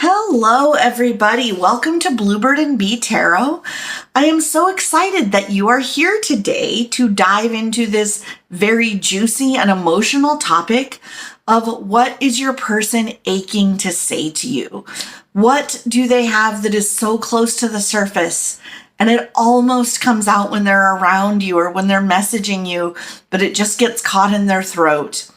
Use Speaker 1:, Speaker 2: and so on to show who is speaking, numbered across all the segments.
Speaker 1: Hello, everybody. Welcome to Bluebird and Bee Tarot. I am so excited that you are here today to dive into this very juicy and emotional topic of what is your person aching to say to you? What do they have that is so close to the surface and it almost comes out when they're around you or when they're messaging you, but it just gets caught in their throat?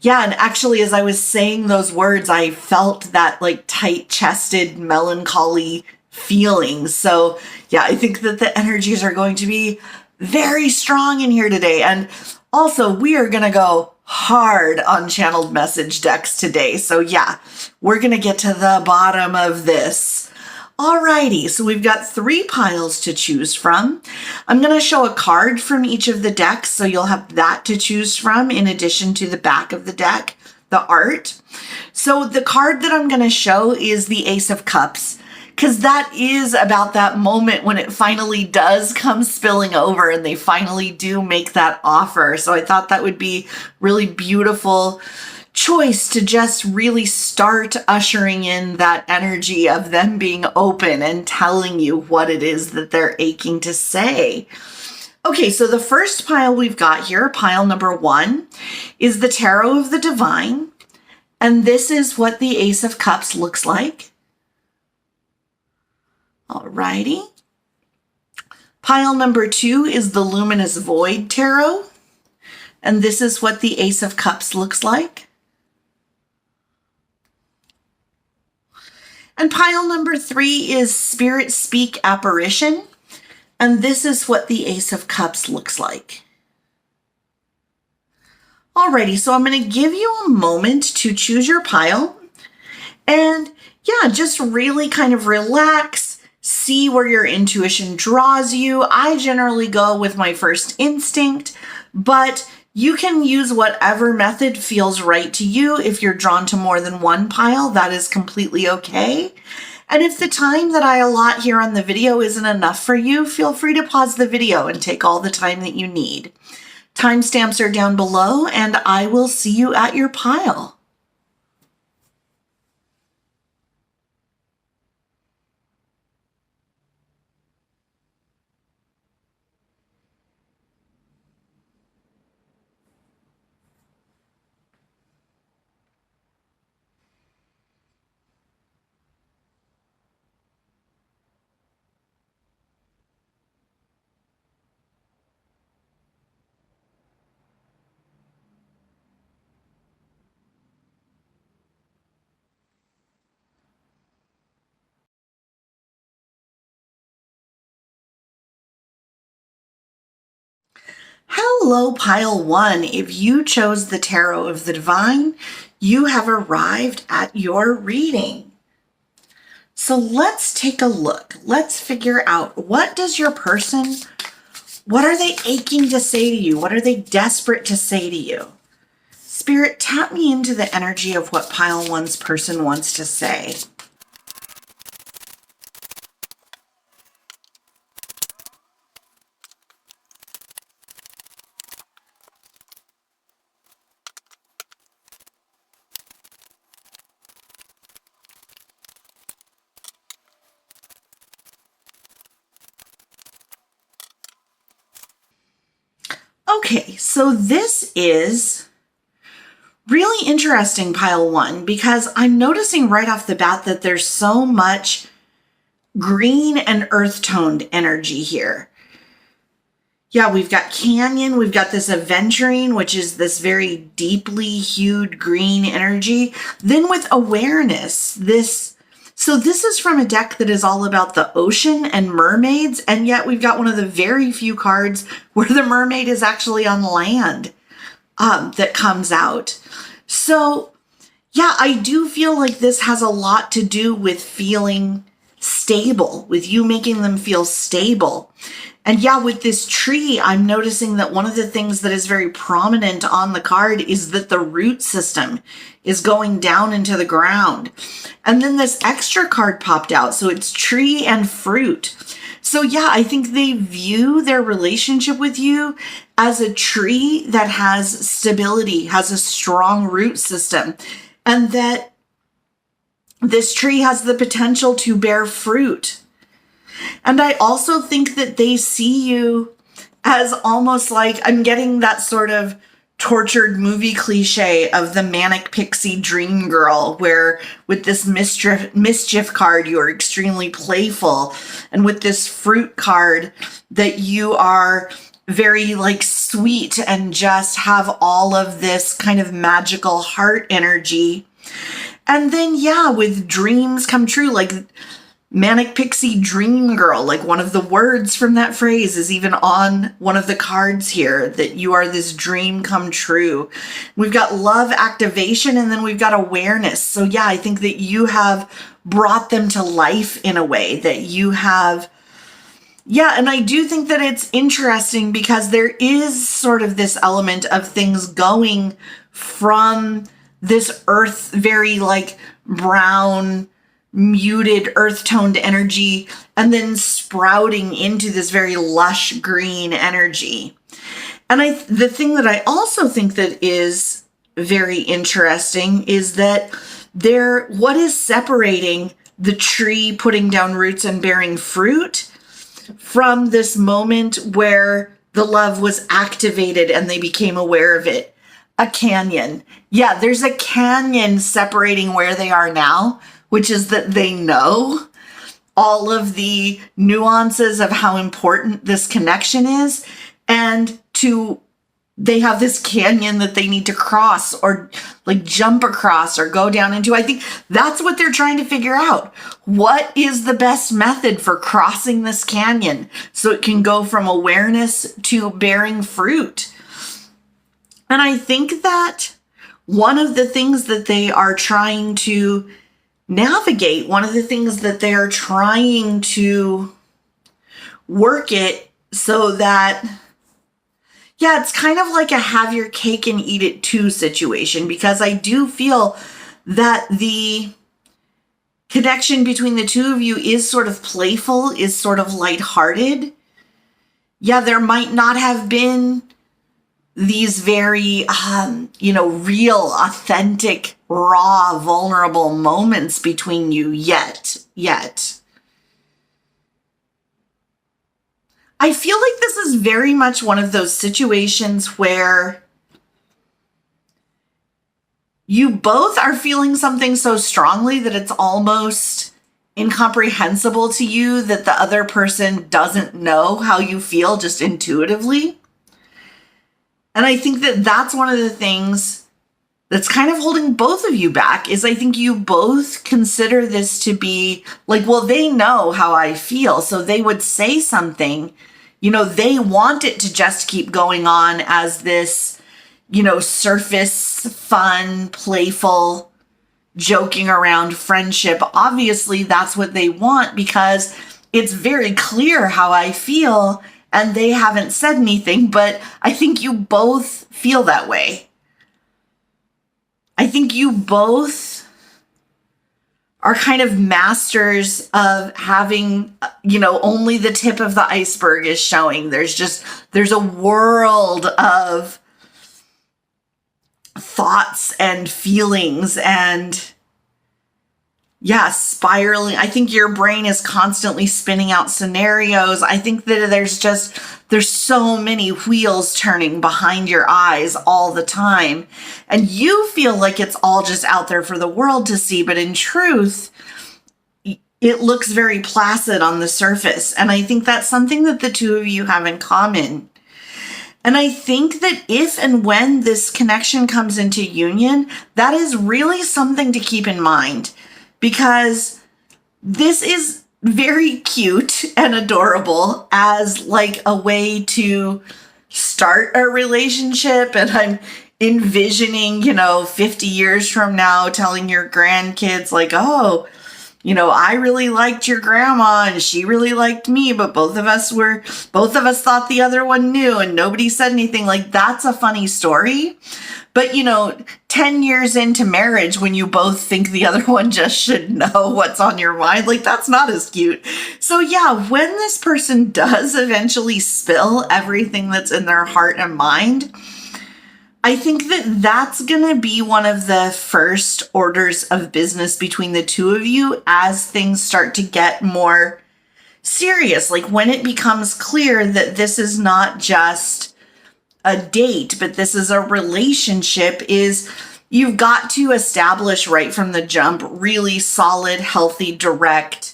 Speaker 1: Yeah, and actually, as I was saying those words, I felt that like tight-chested, melancholy feeling. So yeah, I think that the energies are going to be very strong in here today. And also, we are going to go hard on channeled message decks today. So yeah, we're going to get to the bottom of this. Alrighty, so we've got 3 piles to choose from. I'm going to show a card from each of the decks, so you'll have that to choose from in addition to the back of the deck, the art. So the card that I'm going to show is the Ace of Cups, because that is about that moment when it finally does come spilling over and they finally do make that offer. So I thought that would be really beautiful choice to just really start ushering in that energy of them being open and telling you what it is that they're aching to say. Okay, so the first pile we've got here, pile number 1, is the Tarot of the Divine. And this is what the Ace of Cups looks like. Alrighty. Pile number 2 is the Luminous Void Tarot. And this is what the Ace of Cups looks like. And pile number 3 is Spirit Speak Apparition. And this is what the Ace of Cups looks like. Alrighty, so I'm going to give you a moment to choose your pile. And yeah, just really kind of relax, see where your intuition draws you. I generally go with my first instinct, but you can use whatever method feels right to you. If you're drawn to more than one pile, that is completely okay. And if the time that I allot here on the video isn't enough for you, feel free to pause the video and take all the time that you need. Timestamps are down below, and I will see you at your pile. Hello, pile 1. If you chose the Tarot of the Divine, you have arrived at your reading. So let's take a look. Let's figure out, what does your person, what are they aching to say to you? What are they desperate to say to you? Spirit, tap me into the energy of what pile 1's person wants to say. Okay, so this is really interesting, pile 1, because I'm noticing right off the bat that there's so much green and earth-toned energy here. Yeah, we've got canyon, we've got this aventurine, which is this very deeply hued green energy. Then with awareness, so this is from a deck that is all about the ocean and mermaids, and yet we've got one of the very few cards where the mermaid is actually on land that comes out. So yeah, I do feel like this has a lot to do with feeling stable, with you making them feel stable. And yeah, with this tree, I'm noticing that one of the things that is very prominent on the card is that the root system is going down into the ground. And then this extra card popped out. So it's tree and fruit. So yeah, I think they view their relationship with you as a tree that has stability, has a strong root system. And that This tree has the potential to bear fruit. And I also think that they see you as almost like, I'm getting that sort of tortured movie cliche of the manic pixie dream girl, where with this mischief card, you are extremely playful. And with this fruit card, that you are very like sweet and just have all of this kind of magical heart energy. And then, yeah, with dreams come true, like manic pixie dream girl, like one of the words from that phrase is even on one of the cards here, that you are this dream come true. We've got love activation, and then we've got awareness. So yeah, I think that you have brought them to life in a way that you have. Yeah, and I do think that it's interesting because there is sort of this element of things going from this earth, very like brown, muted earth toned energy, and then sprouting into this very lush green energy. And the thing that I also think that is very interesting is that what is separating the tree putting down roots and bearing fruit from this moment where the love was activated and they became aware of it? A canyon. Yeah, there's a canyon separating where they are now, which is that they know all of the nuances of how important this connection is, and they have this canyon that they need to cross or like jump across or go down into. I think that's what they're trying to figure out. What is the best method for crossing this canyon so it can go from awareness to bearing fruit? And I think that one of the things that they are trying to navigate, one of the things that they are trying to work it so that, yeah, it's kind of like a have your cake and eat it too situation, because I do feel that the connection between the two of you is sort of playful, is sort of lighthearted. Yeah, there might not have been these very, real, authentic, raw, vulnerable moments between you yet. I feel like this is very much one of those situations where you both are feeling something so strongly that it's almost incomprehensible to you that the other person doesn't know how you feel just intuitively. And I think that that's one of the things that's kind of holding both of you back, is I think you both consider this to be like, well, they know how I feel, so they would say something. They want it to just keep going on as this, surface, fun, playful, joking around friendship. Obviously, that's what they want because it's very clear how I feel. And they haven't said anything, but I think you both feel that way. I think you both are kind of masters of having, only the tip of the iceberg is showing. There's a world of thoughts and feelings and, spiraling. I think your brain is constantly spinning out scenarios. I think that there's so many wheels turning behind your eyes all the time. And you feel like it's all just out there for the world to see. But in truth, it looks very placid on the surface. And I think that's something that the two of you have in common. And I think that if and when this connection comes into union, that is really something to keep in mind. Because this is very cute and adorable as like a way to start a relationship. And I'm envisioning, 50 years from now telling your grandkids like, oh, I really liked your grandma and she really liked me, but both of us thought the other one knew and nobody said anything. Like, that's a funny story. But, 10 years into marriage, when you both think the other one just should know what's on your mind, like, that's not as cute. So yeah, when this person does eventually spill everything that's in their heart and mind, I think that that's going to be one of the first orders of business between the two of you as things start to get more serious. Like when it becomes clear that this is not just a date, but this is a relationship, is you've got to establish right from the jump really solid, healthy, direct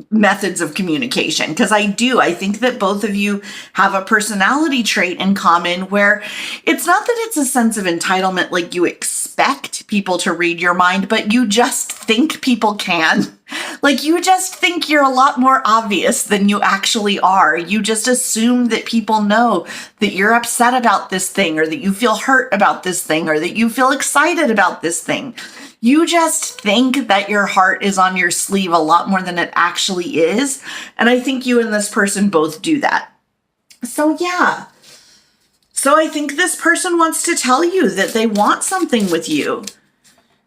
Speaker 1: methods of communication. Because I think that both of you have a personality trait in common where it's not that it's a sense of entitlement, like you expect people to read your mind, but you just think people can. Like you just think you're a lot more obvious than you actually are. You just assume that people know that you're upset about this thing, or that you feel hurt about this thing, or that you feel excited about this thing. You just think that your heart is on your sleeve a lot more than it actually is. And I think you and this person both do that. So yeah. So I think this person wants to tell you that they want something with you.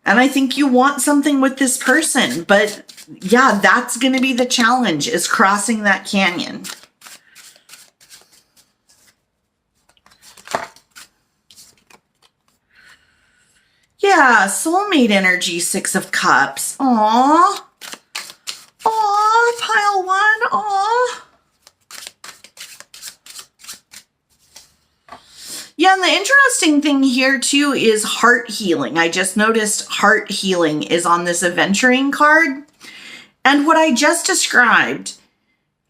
Speaker 1: And I think you want something with this person. But yeah, that's going to be the challenge, is crossing that canyon. Yeah, soulmate energy, 6 of Cups. Aw. Aw, pile 1. Aw. Yeah, and the interesting thing here too is heart healing. I just noticed heart healing is on this adventuring card. And what I just described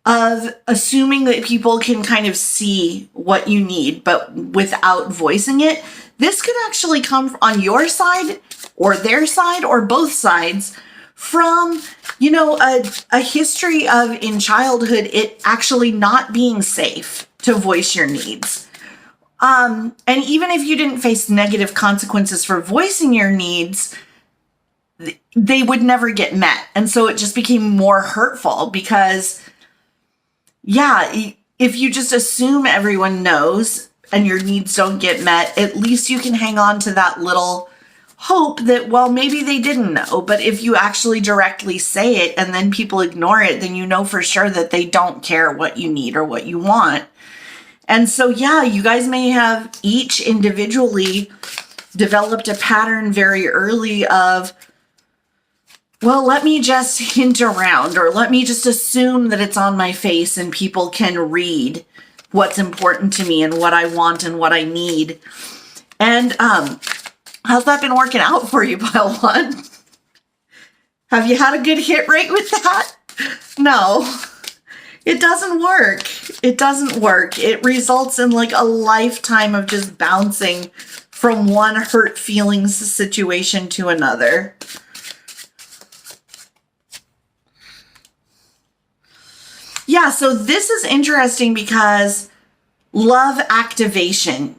Speaker 1: of assuming that people can kind of see what you need, but without voicing it, this could actually come on your side or their side or both sides from, you know, a history of in childhood, it actually not being safe to voice your needs. And even if you didn't face negative consequences for voicing your needs, they would never get met. And so it just became more hurtful because, yeah, if you just assume everyone knows and your needs don't get met, at least you can hang on to that little hope that, well, maybe they didn't know. But if you actually directly say it and then people ignore it, then you know for sure that they don't care what you need or what you want. And so, yeah, you guys may have each individually developed a pattern very early of, well, let me just hint around, or let me just assume that it's on my face and people can read what's important to me and what I want and what I need. And how's that been working out for you, pile 1? Have you had a good hit rate with that? No, it doesn't work. It doesn't work. It results in like a lifetime of just bouncing from one hurt feelings situation to another. Yeah, so this is interesting because love activation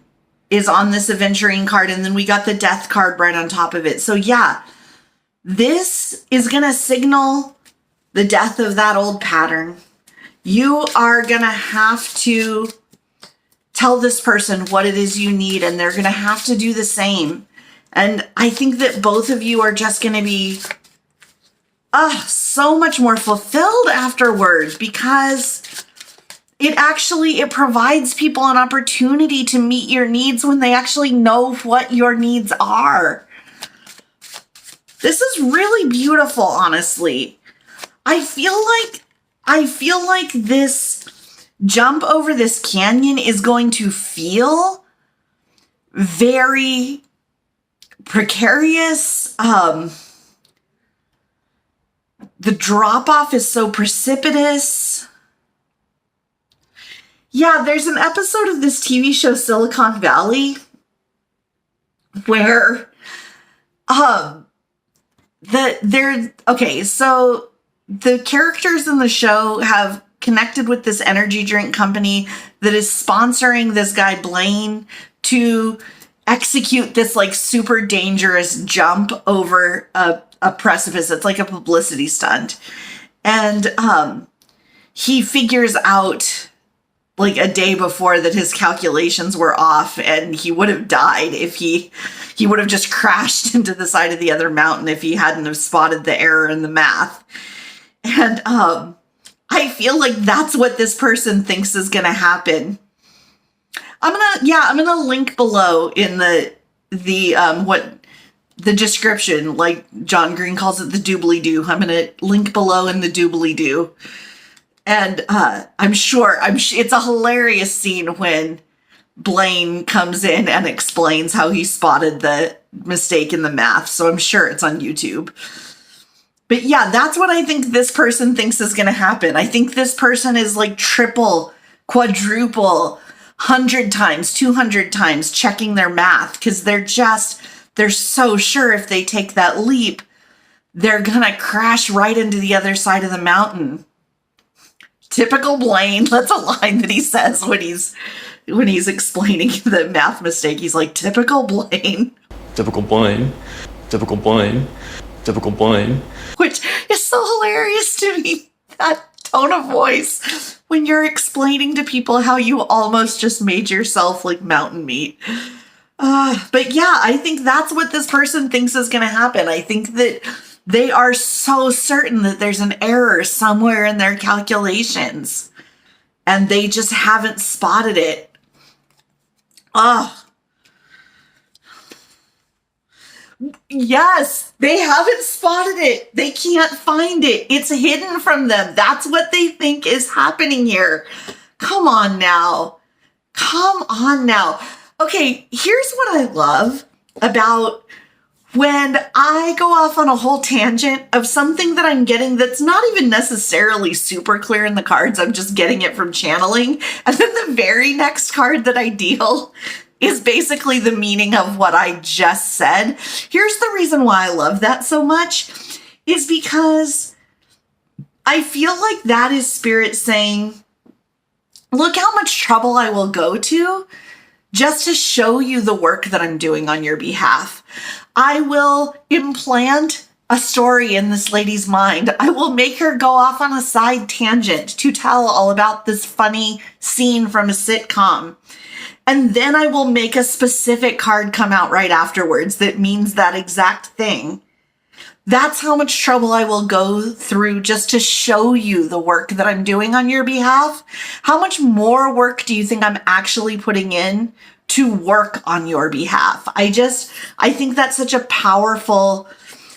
Speaker 1: is on this adventuring card, and then we got the death card right on top of it. So yeah, this is going to signal the death of that old pattern. You are going to have to tell this person what it is you need, and they're going to have to do the same. And I think that both of you are just going to be so much more fulfilled afterwards, because it provides people an opportunity to meet your needs when they actually know what your needs are. This is really beautiful, honestly. I feel like this jump over this canyon is going to feel very precarious. The drop-off is so precipitous. Yeah, there's an episode of this TV show, Silicon Valley, where so the characters in the show have connected with this energy drink company that is sponsoring this guy Blaine to execute this like super dangerous jump over a precipice. It's like a publicity stunt. And he figures out like a day before that his calculations were off, and he would have died if he would have just crashed into the side of the other mountain if he hadn't have spotted the error in the math. And I feel like that's what this person thinks is going to happen. I'm gonna link below in the description, like John Green calls it, the doobly-doo. I'm gonna link below in the doobly-doo. And I'm sure it's a hilarious scene when Blaine comes in and explains how he spotted the mistake in the math. So I'm sure it's on YouTube. But yeah, that's what I think this person thinks is going to happen. I think this person is like triple, quadruple, 100 times, 200 times checking their math because they're so sure if they take that leap, they're going to crash right into the other side of the mountain. Typical Blaine. That's a line that he says when he's explaining the math mistake. He's like, typical Blaine.
Speaker 2: Typical Blaine. Typical Blaine. Typical Blaine.
Speaker 1: Which is so hilarious to me. That tone of voice when you're explaining to people how you almost just made yourself like mountain meat. But yeah, I think that's what this person thinks is going to happen. I think that they are so certain that there's an error somewhere in their calculations and they just haven't spotted it. Yes, they haven't spotted it. They can't find it. It's hidden from them. That's what they think is happening here. Come on now. Come on now. Okay, here's what I love about when I go off on a whole tangent of something that I'm getting that's not even necessarily super clear in the cards. I'm just getting it from channeling. And then the very next card that I deal is basically the meaning of what I just said. Here's the reason why I love that so much is because I feel like that is Spirit saying, look how much trouble I will go to just to show you the work that I'm doing on your behalf. I will implant a story in this lady's mind. I will make her go off on a side tangent to tell all about this funny scene from a sitcom. And then I will make a specific card come out right afterwards that means that exact thing. That's how much trouble I will go through just to show you the work that I'm doing on your behalf. How much more work do you think I'm actually putting in to work on your behalf? I think that's such a powerful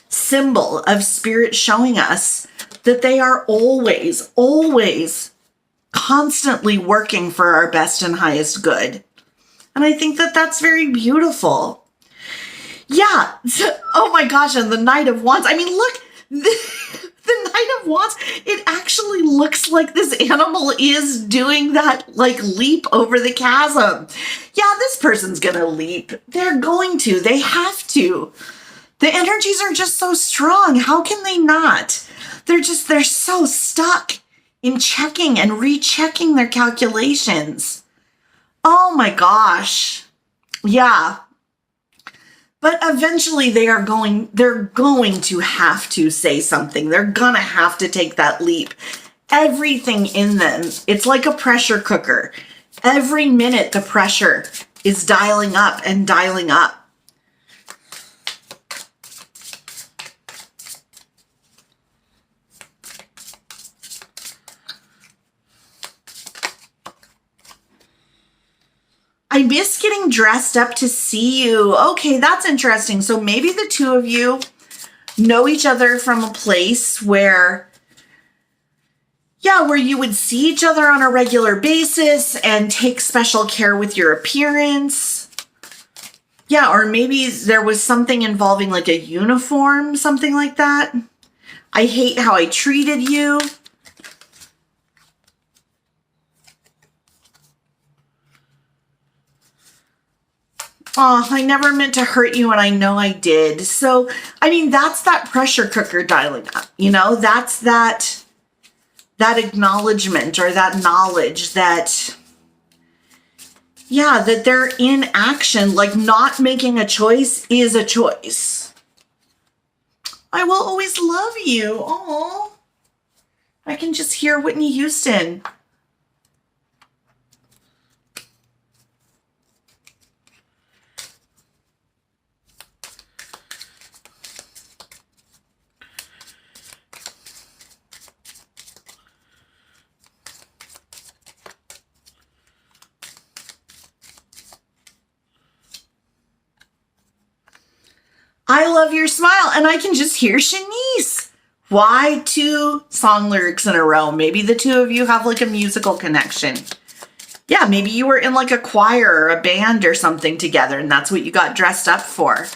Speaker 1: symbol of Spirit showing us that they are always, always constantly working for our best and highest good. And I think that that's very beautiful. Yeah. Oh my gosh. And the Knight of Wands. I mean, look, the Knight of Wands, it actually looks like this animal is doing that like leap over the chasm. Yeah, this person's going to leap. They're going to. They have to. The energies are just so strong. How can they not? They're so stuck in checking and rechecking their calculations. Oh my gosh. Yeah. But eventually they're going to have to say something. They're gonna have to take that leap. Everything in them, it's like a pressure cooker. Every minute the pressure is dialing up and dialing up. I miss getting dressed up to see you. Okay, that's interesting. So maybe the two of you know each other from a place where you would see each other on a regular basis and take special care with your appearance. Yeah, or maybe there was something involving like a uniform, something like that. I hate how I treated you. Oh, I never meant to hurt you, and I know I did. So, I mean, that's that pressure cooker dialing up, you know? That's that acknowledgement or that knowledge that, yeah, that they're in action, like not making a choice is a choice. I will always love you. Oh, I can just hear Whitney Houston. I love your smile. And I can just hear Shanice. Why 2 song lyrics in a row? Maybe the 2 of you have like a musical connection. Yeah, maybe you were in like a choir or a band or something together and that's what you got dressed up for.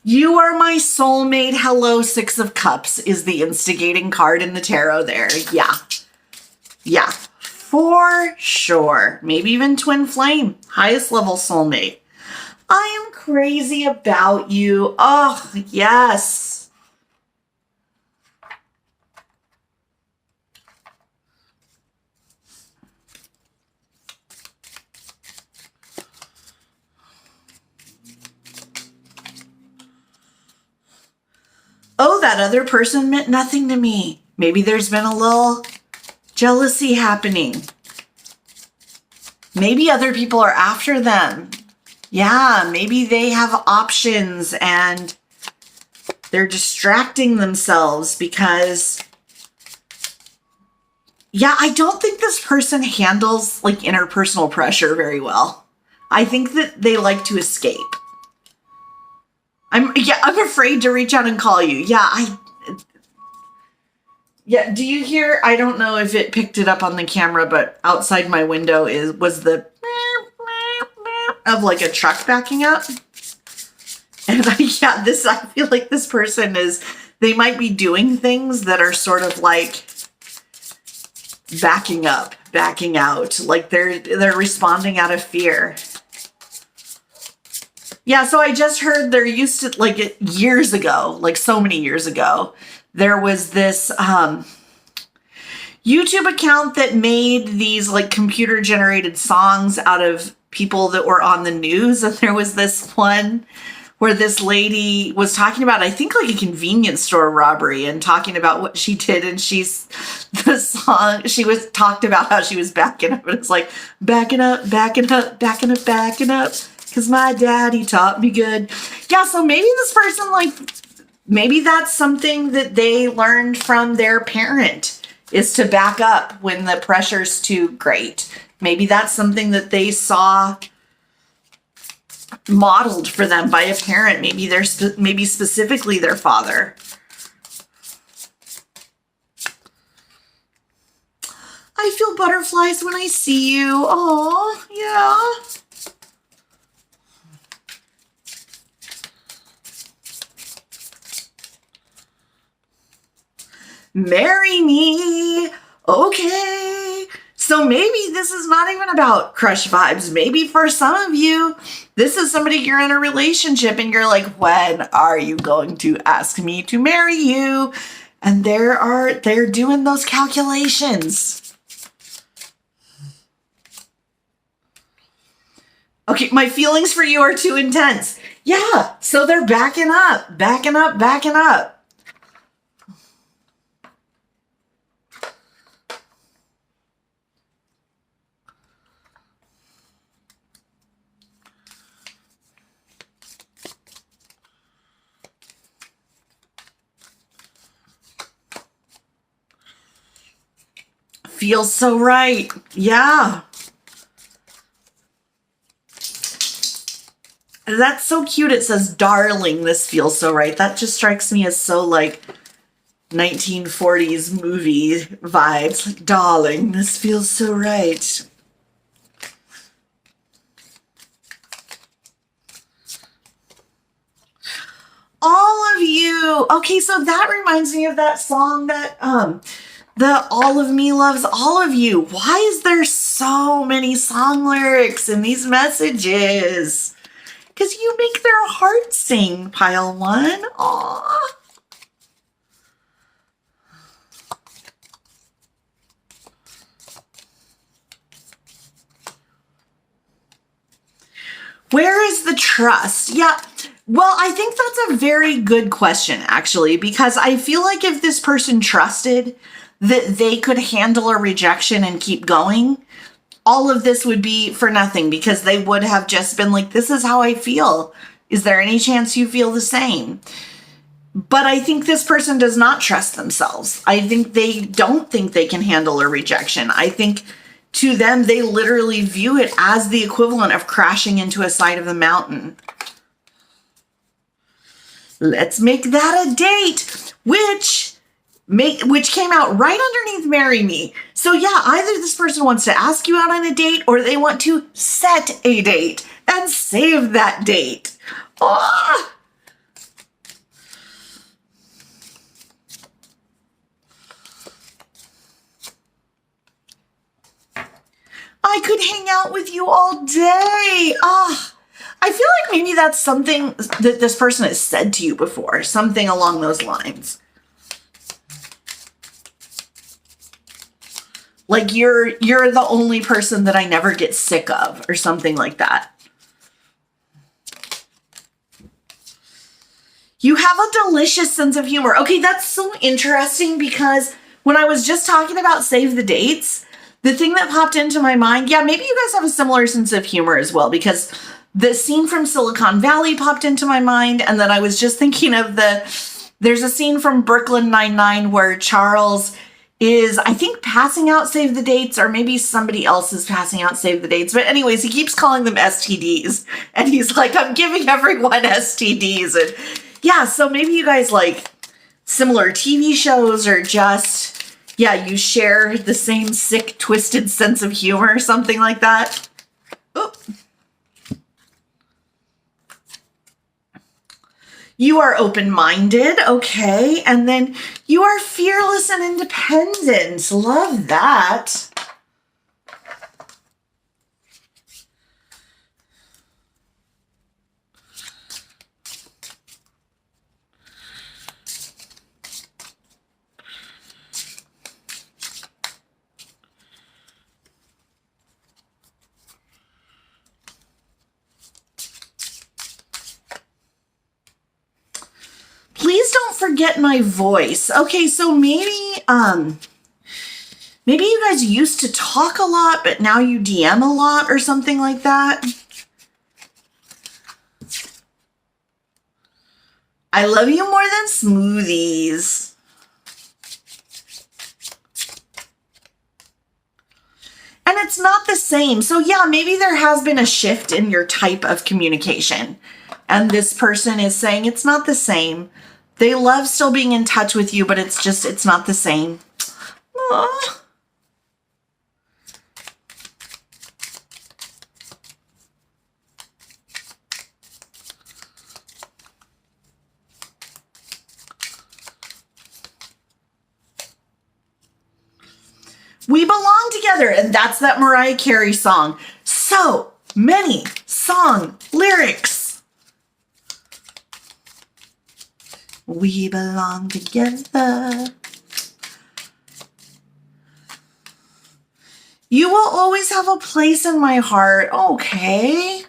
Speaker 1: You are my soulmate. Hello, 6 of Cups is the instigating card in the tarot there. Yeah. Yeah, for sure. Maybe even twin flame. Highest level soulmate. I am crazy about you. Oh, yes. Oh, that other person meant nothing to me. Maybe there's been a little jealousy happening. Maybe other people are after them. Yeah, maybe they have options and they're distracting themselves because, yeah, I don't think this person handles like interpersonal pressure very well. I think that they like to escape. I'm afraid to reach out and call you. Yeah, do you hear? I don't know if it picked it up on the camera, but outside my window was the of like a truck backing up. And I feel like this person they might be doing things that are sort of like backing up, backing out, like they're responding out of fear. Yeah, so I just heard there used to, like years ago, like so many years ago, there was this YouTube account that made these like computer generated songs out of people that were on the news. And there was this one where this lady was talking about, I think like a convenience store robbery and talking about what she did. And she was talked about how she was backing up. And it's like, backing up, backing up, backing up, backing up. Because my daddy taught me good. Yeah, so maybe this person, like, maybe that's something that they learned from their parent, is to back up when the pressure's too great. Maybe that's something that they saw modeled for them by a parent. Maybe maybe specifically their father. I feel butterflies when I see you. Oh, yeah. Marry me. Okay. So maybe this is not even about crush vibes. Maybe for some of you, this is somebody you're in a relationship and you're like, when are you going to ask me to marry you? And they're doing those calculations. Okay, my feelings for you are too intense. Yeah, so they're backing up, backing up, backing up. Feels so right. Yeah. That's so cute. It says, darling, this feels so right. That just strikes me as so like 1940s movie vibes. Like, darling, this feels so right. All of you. Okay, so that reminds me of that song that the All of Me Loves All of You. Why is there so many song lyrics in these messages? Because you make their heart sing, pile one. Aww. Where is the trust? Yeah. Well, I think that's a very good question, actually, because I feel like if this person trusted that they could handle a rejection and keep going, all of this would be for nothing because they would have just been like, this is how I feel. Is there any chance you feel the same? But I think this person does not trust themselves. I think they don't think they can handle a rejection. I think to them, they literally view it as the equivalent of crashing into a side of the mountain. Let's make that a date, which came out right underneath Marry Me. So yeah, either this person wants to ask you out on a date or they want to set a date and save that date. Oh! I could hang out with you all day. I feel like maybe that's something that this person has said to you before, something along those lines. Like you're the only person that I never get sick of, or something like that. You have a delicious sense of humor. Okay, that's so interesting because when I was just talking about save the dates, the thing that popped into my mind, yeah, maybe you guys have a similar sense of humor as well, because the scene from Silicon Valley popped into my mind, and then I was just thinking of there's a scene from Brooklyn Nine-Nine where Charles is, I think, passing out save the dates, or maybe somebody else is passing out save the dates. But anyways, he keeps calling them STDs, and he's like, I'm giving everyone STDs. And yeah, so maybe you guys like similar TV shows, or just, yeah, you share the same sick, twisted sense of humor, something like that. Oop. You are open-minded, okay, and then you are fearless and independent. Love that. Please don't forget my voice. Okay, so maybe you guys used to talk a lot, but now you DM a lot or something like that. I love you more than smoothies. And it's not the same. So yeah, maybe there has been a shift in your type of communication. And this person is saying it's not the same. They love still being in touch with you, but it's not the same. Aww. We belong together, and that's that Mariah Carey song. So many song lyrics. We belong together. You will always have a place in my heart. Okay.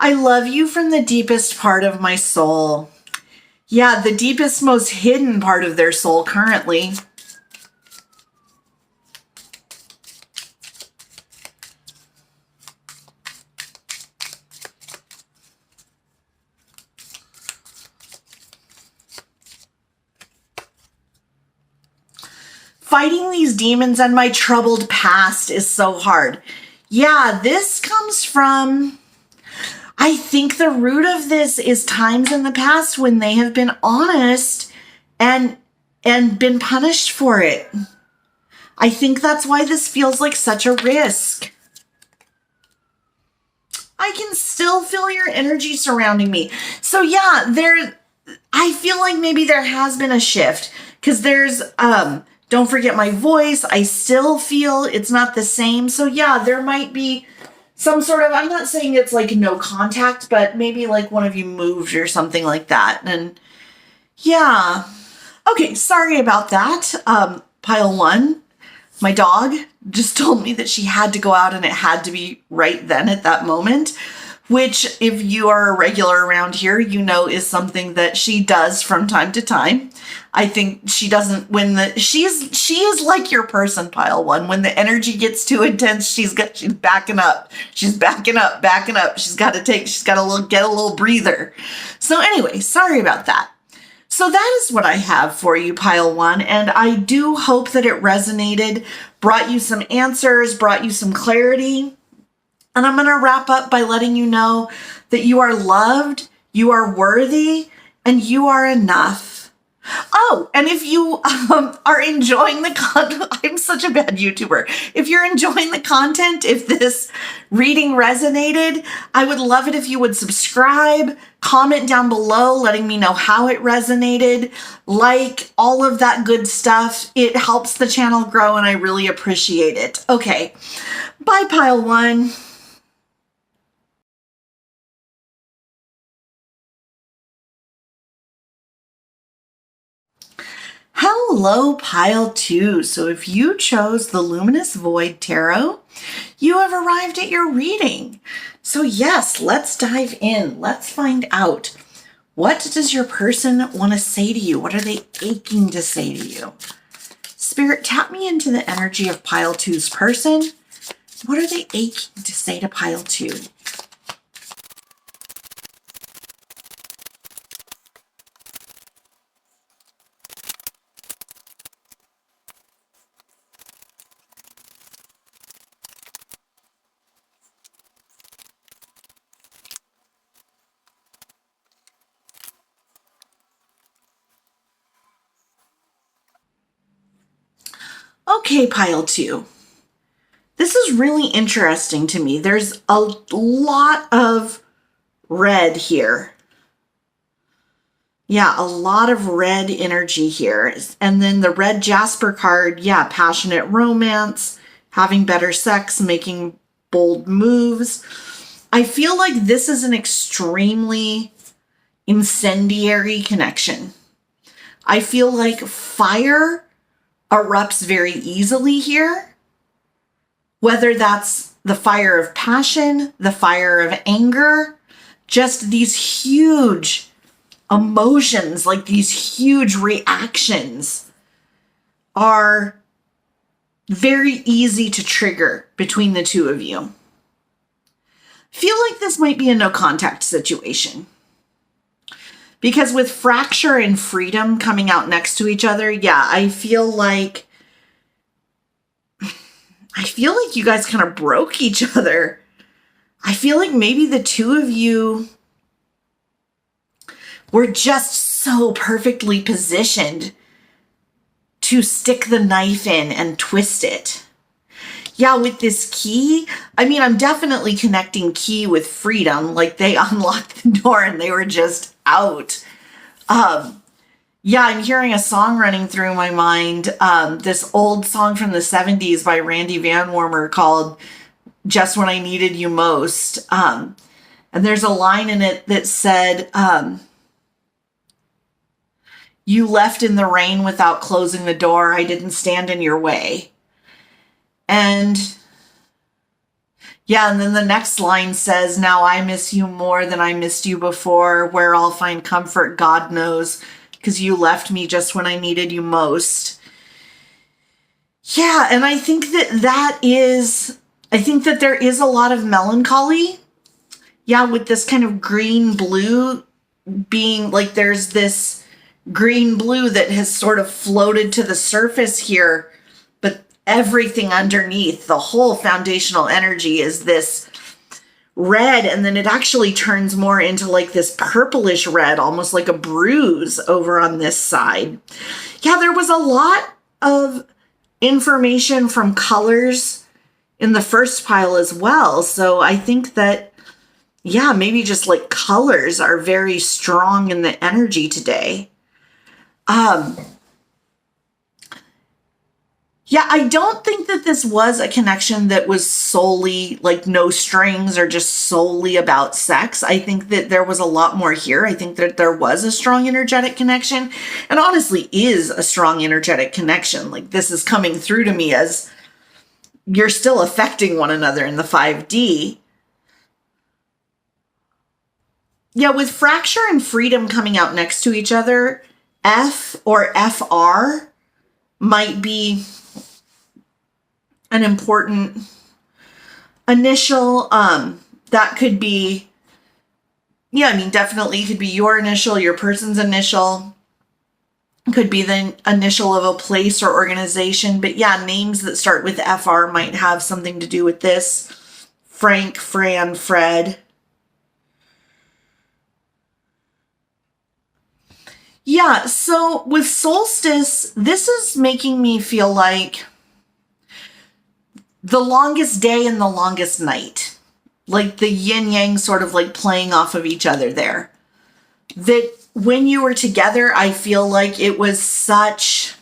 Speaker 1: I love you from the deepest part of my soul. Yeah, the deepest, most hidden part of their soul currently. Fighting these demons and my troubled past is so hard. Yeah, this comes from... I think the root of this is times in the past when they have been honest and been punished for it. I think that's why this feels like such a risk. I can still feel your energy surrounding me. So yeah, I feel like maybe there has been a shift, because there's, don't forget my voice. I still feel it's not the same. So yeah, there might be some sort of, I'm not saying it's like no contact, but maybe like one of you moved or something like that. And yeah. Okay, sorry about that. Pile one, my dog just told me that she had to go out and it had to be right then at that moment. which if you are a regular around here, you know is something that she does from time to time. I think she doesn't, she is like your person, pile one. When the energy gets too intense, she's backing up. She's backing up. She's got to get a little breather. So anyway, sorry about that. So that is what I have for you, pile one. And I do hope that it resonated, brought you some answers, brought you some clarity. And I'm going to wrap up by letting you know that you are loved, you are worthy, and you are enough. Oh, and if you are enjoying the content, I'm such a bad YouTuber. If you're enjoying the content, if this reading resonated, I would love it if you would subscribe, comment down below, letting me know how it resonated, like all of that good stuff. It helps the channel grow and I really appreciate it. Okay, bye pile one. Hello, pile two. So if you chose the Luminous Void Tarot, you have arrived at your reading. So yes, let's dive in. Let's find out, what does your person want to say to you? What are they aching to say to you? Spirit, tap me into the energy of pile two's person. What are they aching to say to pile two? Okay, pile two. This is really interesting to me. There's a lot of red here. Yeah, a lot of red energy here. And then the red Jasper card, yeah, passionate romance, having better sex, making bold moves. I feel like this is an extremely incendiary connection. I feel like fire erupts very easily here, whether that's the fire of passion, the fire of anger, just these huge emotions, like these huge reactions are very easy to trigger between the two of you. Feel like this might be a no contact situation. Because with fracture and freedom coming out next to each other, yeah, I feel like you guys kind of broke each other. I feel like maybe the two of you were just so perfectly positioned to stick the knife in and twist it. Yeah, with this key, I mean, I'm definitely connecting key with freedom. Like they unlocked the door and they were just out. Yeah, I'm hearing a song running through my mind. This old song from the 70s by Randy Van Warmer called Just When I Needed You Most. And there's a line in it that said, you left in the rain without closing the door. I didn't stand in your way. And yeah, and then the next line says, now I miss you more than I missed you before. Where I'll find comfort, God knows, because you left me just when I needed you most. Yeah, and I think that there is a lot of melancholy. Yeah, with this kind of green-blue being, like there's this green-blue that has sort of floated to the surface here, but everything underneath, the whole foundational energy is this red, and then it actually turns more into like this purplish red, almost like a bruise over on this side. Yeah, there was a lot of information from colors in the first pile as well. So I think that, yeah, maybe just like colors are very strong in the energy today. Yeah, I don't think that this was a connection that was solely like no strings or just solely about sex. I think that there was a lot more here. I think that there was a strong energetic connection, and honestly is a strong energetic connection. Like this is coming through to me as you're still affecting one another in the 5D. Yeah, with fracture and freedom coming out next to each other, F or FR might be an important initial. That could be, yeah, I mean, definitely could be your initial, your person's initial. Could be the initial of a place or organization. But yeah, names that start with FR might have something to do with this. Frank, Fran, Fred. Yeah, so with solstice, this is making me feel like the longest day and the longest night. Like the yin yang sort of like playing off of each other there. That when you were together, I feel like it was such...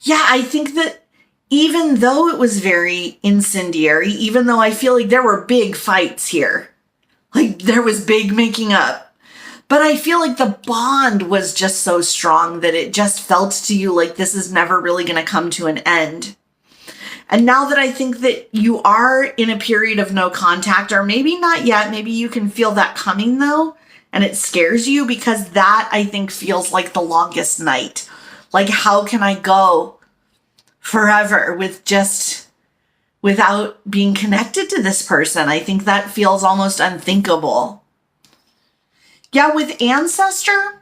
Speaker 1: Yeah, I think that even though it was very incendiary, even though I feel like there were big fights here, like there was big making up, but I feel like the bond was just so strong that it just felt to you like this is never really going to come to an end. And now that I think that you are in a period of no contact, or maybe not yet, maybe you can feel that coming though, and it scares you because that I think feels like the longest night. Like, how can I go forever without being connected to this person? I think that feels almost unthinkable. Yeah, with ancestor,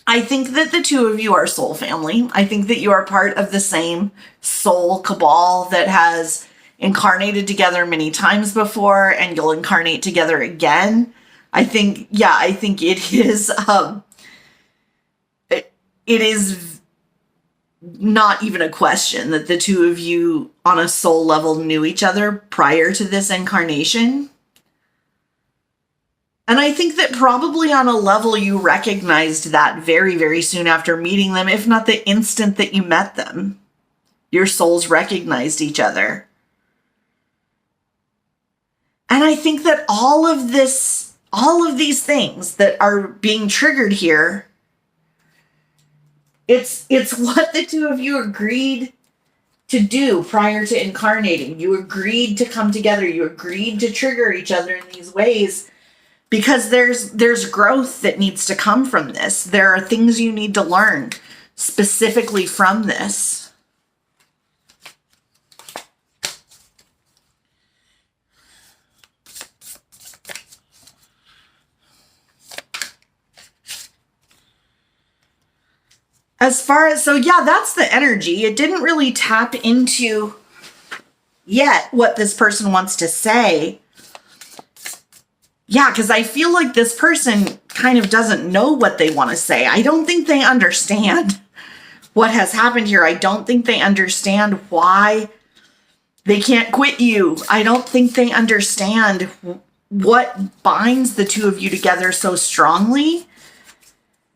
Speaker 1: I think that the two of you are soul family. I think that you are part of the same soul cabal that has incarnated together many times before, and you'll incarnate together again. I think it is, it is not even a question that the two of you on a soul level knew each other prior to this incarnation. And I think that probably on a level you recognized that very, very soon after meeting them, if not the instant that you met them. Your souls recognized each other. And I think that all of these things that are being triggered here, it's what the two of you agreed to do prior to incarnating. You agreed to come together. You agreed to trigger each other in these ways. Because there's growth that needs to come from this. There are things you need to learn specifically from this. So yeah, that's the energy. It didn't really tap into yet what this person wants to say. Yeah, because I feel like this person kind of doesn't know what they want to say. I don't think they understand what has happened here. I don't think they understand why they can't quit you. I don't think they understand what binds the two of you together so strongly.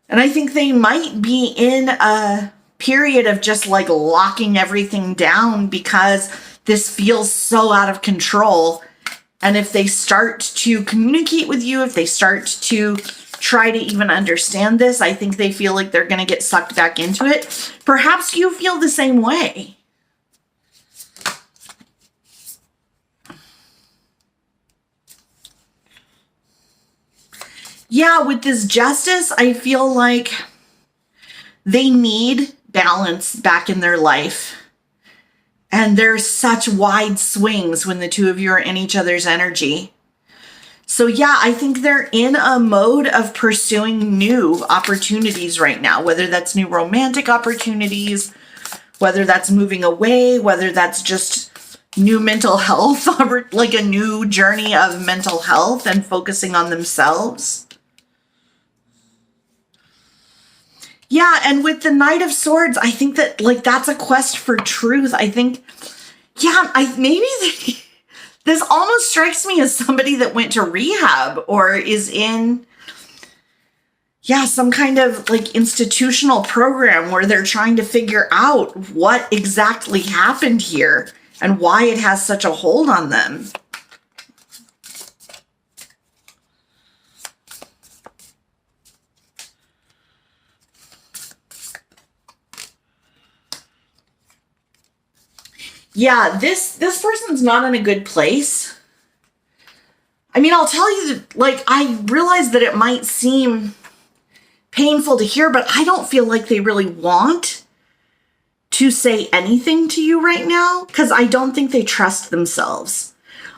Speaker 1: And I think they might be in a period of just like locking everything down because this feels so out of control. And if they start to communicate with you, if they start to try to even understand this, I think they feel like they're going to get sucked back into it. Perhaps you feel the same way. Yeah, with this justice, I feel like they need balance back in their life. And there's such wide swings when the two of you are in each other's energy. So yeah, I think they're in a mode of pursuing new opportunities right now, whether that's new romantic opportunities, whether that's moving away, whether that's just new mental health, like a new journey of mental health and focusing on themselves. Yeah, and with the Knight of Swords, I think that like that's a quest for truth. I think, yeah, this almost strikes me as somebody that went to rehab or is in, yeah, some kind of like institutional program where they're trying to figure out what exactly happened here and why it has such a hold on them. Yeah, this person's not in a good place. I mean, I'll tell you that, like, I realize that it might seem painful to hear, but I don't feel like they really want to say anything to you right now because I don't think they trust themselves.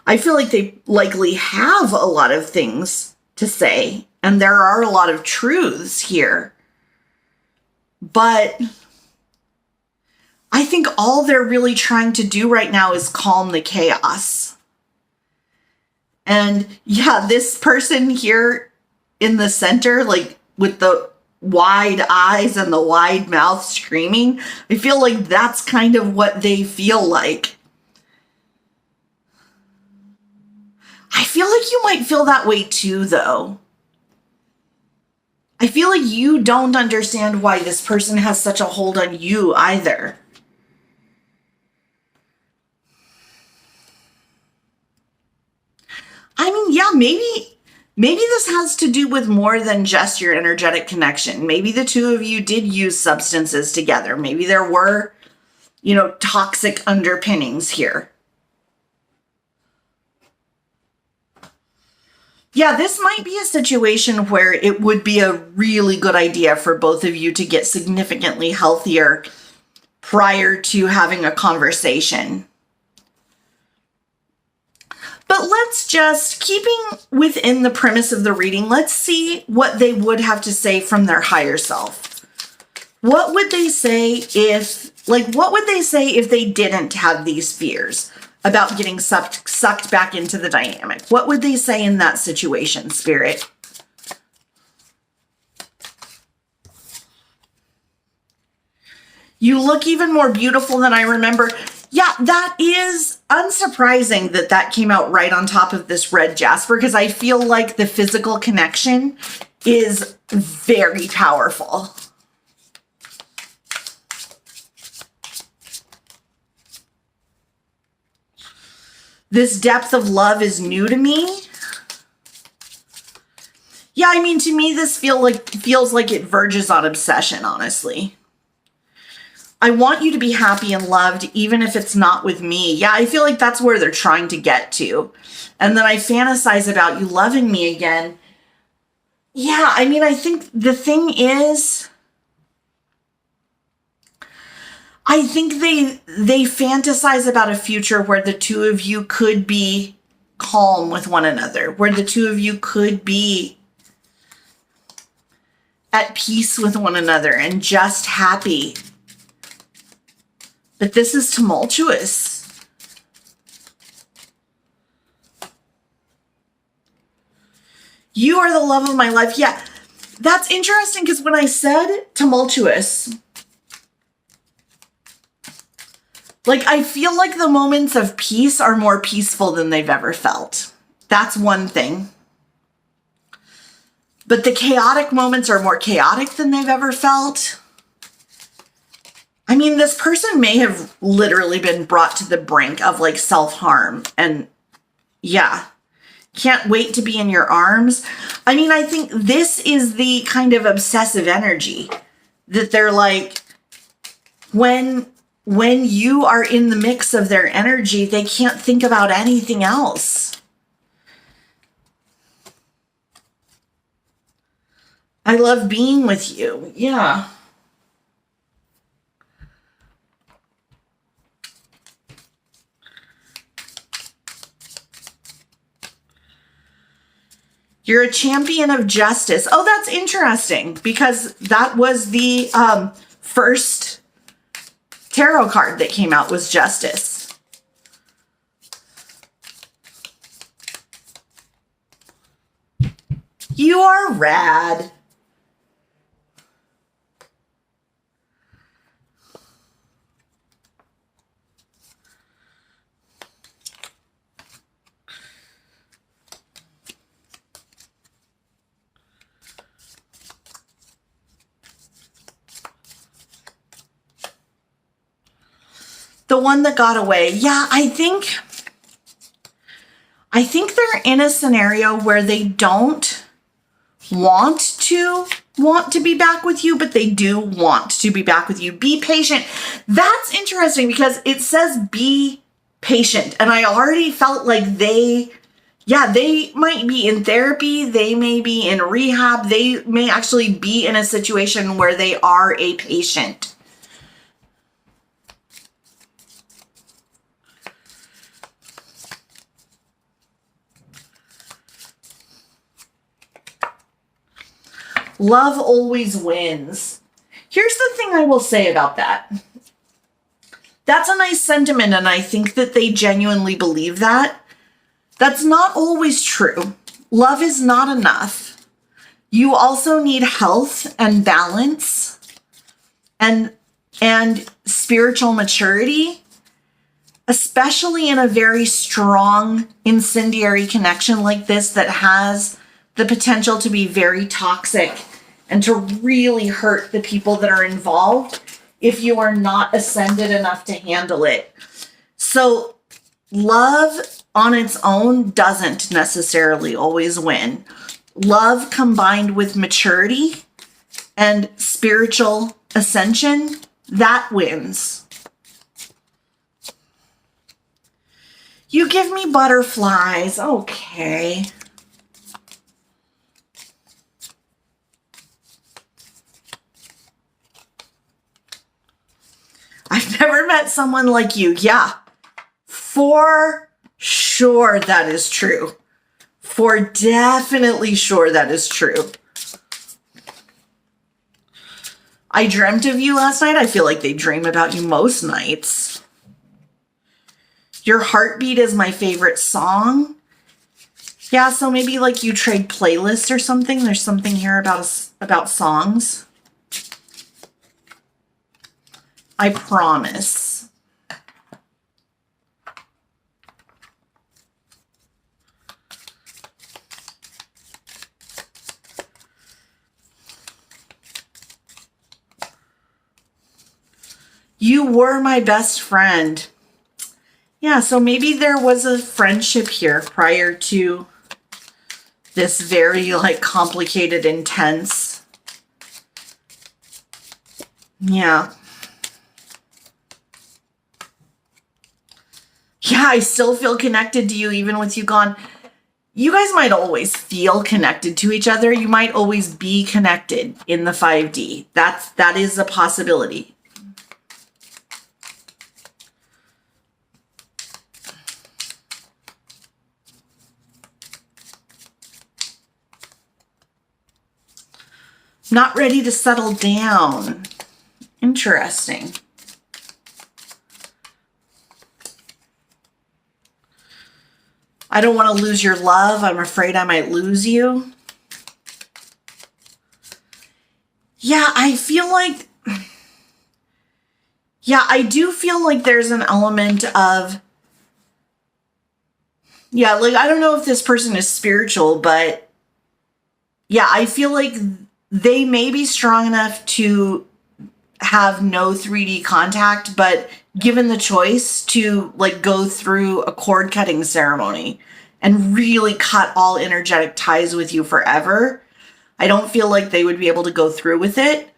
Speaker 1: I feel like they likely have a lot of things to say, and there are a lot of truths here. But I think all they're really trying to do right now is calm the chaos. And yeah, this person here in the center, like with the wide eyes and the wide mouth screaming, I feel like that's kind of what they feel like. I feel like you might feel that way too, though. I feel like you don't understand why this person has such a hold on you either. I mean, yeah, maybe this has to do with more than just your energetic connection. Maybe the two of you did use substances together. Maybe there were, toxic underpinnings here. Yeah, this might be a situation where it would be a really good idea for both of you to get significantly healthier prior to having a conversation. But let's just, keeping within the premise of the reading, let's see what they would have to say from their higher self. What would they say if they didn't have these fears about getting sucked back into the dynamic? What would they say in that situation, Spirit? You look even more beautiful than I remember. Yeah, that is unsurprising that came out right on top of this red jasper, because I feel like the physical connection is very powerful. This depth of love is new to me. Yeah, I mean, to me, this feels like it verges on obsession, honestly. I want you to be happy and loved, even if it's not with me. Yeah, I feel like that's where they're trying to get to. And then I fantasize about you loving me again. Yeah, I mean, I think the thing is, I think they fantasize about a future where the two of you could be calm with one another, where the two of you could be at peace with one another and just happy. But this is tumultuous. You are the love of my life. Yeah, that's interesting because when I said tumultuous, like, I feel like the moments of peace are more peaceful than they've ever felt. That's one thing. But the chaotic moments are more chaotic than they've ever felt. I mean, this person may have literally been brought to the brink of like self-harm, and yeah, can't wait to be in your arms. I mean, I think this is the kind of obsessive energy that they're like, when you are in the mix of their energy, they can't think about anything else. I love being with you. Yeah. You're a champion of justice. Oh, that's interesting because that was the first tarot card that came out was Justice. You are rad. The one that got away. Yeah, I think they're in a scenario where they don't want to be back with you, but they do want to be back with you. Be patient. That's interesting because it says be patient. And I already felt like they Yeah, they might be in therapy, they may be in rehab, they may actually be in a situation where they are a patient. Love always wins. Here's the thing I will say about that. That's a nice sentiment, and I think that they genuinely believe that. That's not always true. Love is not enough. You also need health and balance and spiritual maturity, especially in a very strong incendiary connection like this that has the potential to be very toxic and to really hurt the people that are involved if you are not ascended enough to handle it. So love on its own doesn't necessarily always win. Love combined with maturity and spiritual ascension, that wins. You give me butterflies. Okay. I've never met someone like you. Yeah, for sure that is true. For definitely sure that is true. I dreamt of you last night. I feel like they dream about you most nights. Your heartbeat is my favorite song. Yeah, so maybe like you trade playlists or something. There's something here about songs. I promise. You were my best friend. Yeah, so maybe there was a friendship here prior to this very like complicated, intense. Yeah. Yeah, I still feel connected to you even with you gone. You guys might always feel connected to each other. You might always be connected in the 5D. That is a possibility. Not ready to settle down. Interesting. I don't want to lose your love. I'm afraid I might lose you. Yeah, I feel like... Yeah, I do feel like there's an element of... Yeah, like, I don't know if this person is spiritual, but... Yeah, I feel like they may be strong enough to have no 3D contact, but given the choice to like go through a cord cutting ceremony and really cut all energetic ties with you forever, I don't feel like they would be able to go through with it.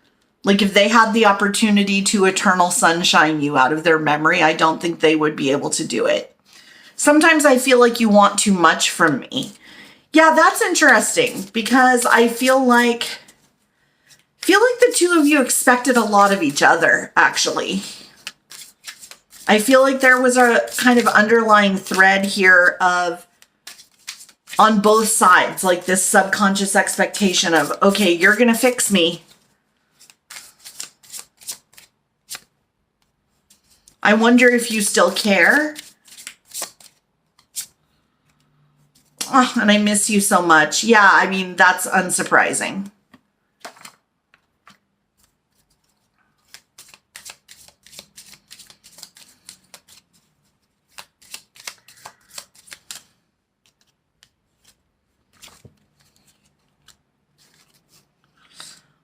Speaker 1: Like if they had the opportunity to eternal sunshine you out of their memory, I don't think they would be able to do it. Sometimes I feel like you want too much from me. Yeah, that's interesting because I feel like the two of you expected a lot of each other, actually. I feel like there was a kind of underlying thread here of, on both sides, like this subconscious expectation of, okay, you're going to fix me. I wonder if you still care. Oh, and I miss you so much. Yeah, I mean, that's unsurprising.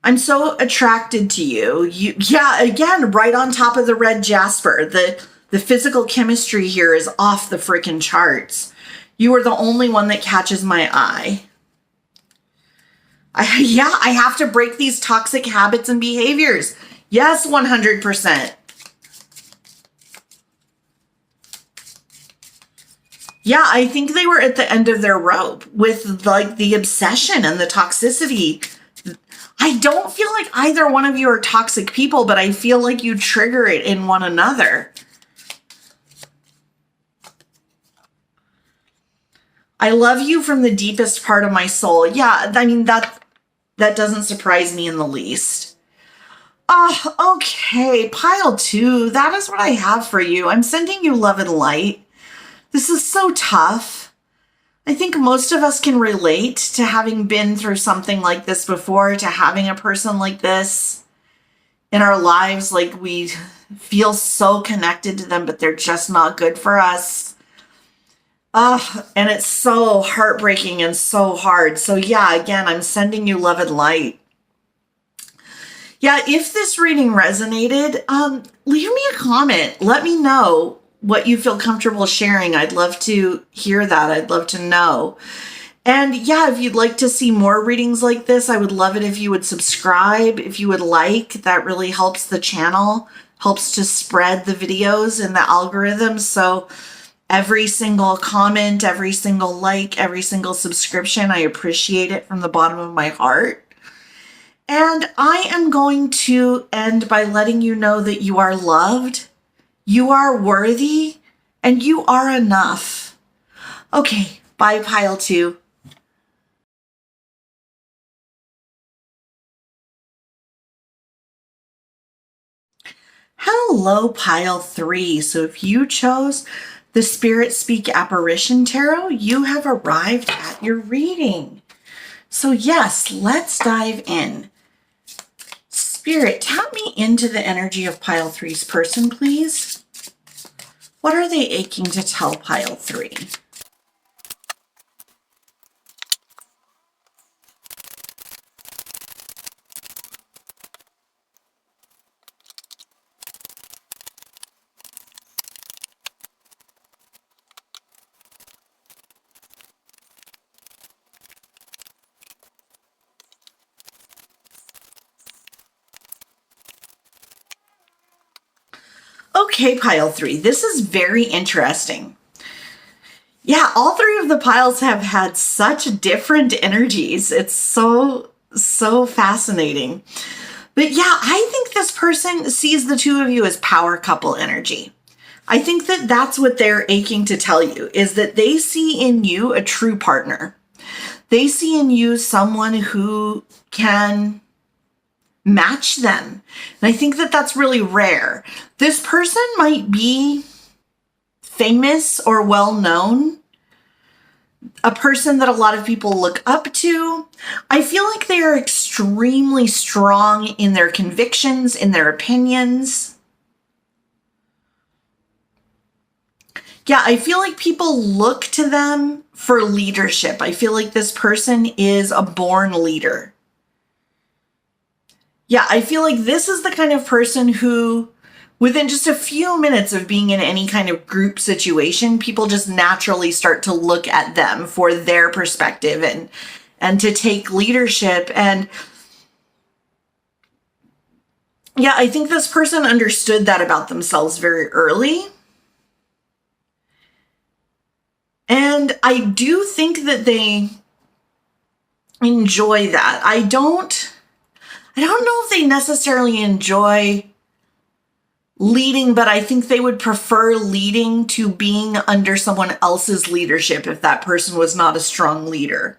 Speaker 1: I'm so attracted to you. Yeah, again, right on top of the red jasper. The physical chemistry here is off the freaking charts. You are the only one that catches my eye. I have to break these toxic habits and behaviors. Yes, 100%. Yeah, I think they were at the end of their rope with like the obsession and the toxicity. I don't feel like either one of you are toxic people, but I feel like you trigger it in one another. I love you from the deepest part of my soul. Yeah, I mean, that doesn't surprise me in the least. Oh, okay. Pile 2. That is what I have for you. I'm sending you love and light. This is so tough. I think most of us can relate to having been through something like this before, to having a person like this in our lives. Like, we feel so connected to them, but they're just not good for us. And it's so heartbreaking and so hard. So yeah, again, I'm sending you love and light. Yeah, if this reading resonated, leave me a comment. Let me know what you feel comfortable sharing. I'd love to hear that. I'd love to know. And yeah, if you'd like to see more readings like this, I would love it if you would subscribe, if you would like. That really helps the channel, helps to spread the videos in the algorithm. So every single comment, every single like, every single subscription, I appreciate it from the bottom of my heart. And I am going to end by letting you know that you are loved, you are worthy, and you are enough. Okay, bye, Pile 2. Hello, Pile 3. So if you chose the Spirit Speak Apparition Tarot, you have arrived at your reading. So yes, let's dive in. Spirit, tap me into the energy of Pile 3's person, please. What are they aching to tell Pile 3? Okay, Pile 3, this is very interesting. Yeah, all 3 of the piles have had such different energies. It's so fascinating. But yeah, I think this person sees the 2 of you as power couple energy. I think that that's what they're aching to tell you, is that they see in you a true partner. They see in you someone who can match them. And I think that that's really rare. This person might be famous or well known, a person that a lot of people look up to. I feel like they are extremely strong in their convictions, in their opinions. Yeah, I feel like people look to them for leadership. I feel like this person is a born leader. Yeah, I feel like this is the kind of person who, within just a few minutes of being in any kind of group situation, people just naturally start to look at them for their perspective and to take leadership. And yeah, I think this person understood that about themselves very early. And I do think that they enjoy that. I don't know if they necessarily enjoy leading, but I think they would prefer leading to being under someone else's leadership if that person was not a strong leader.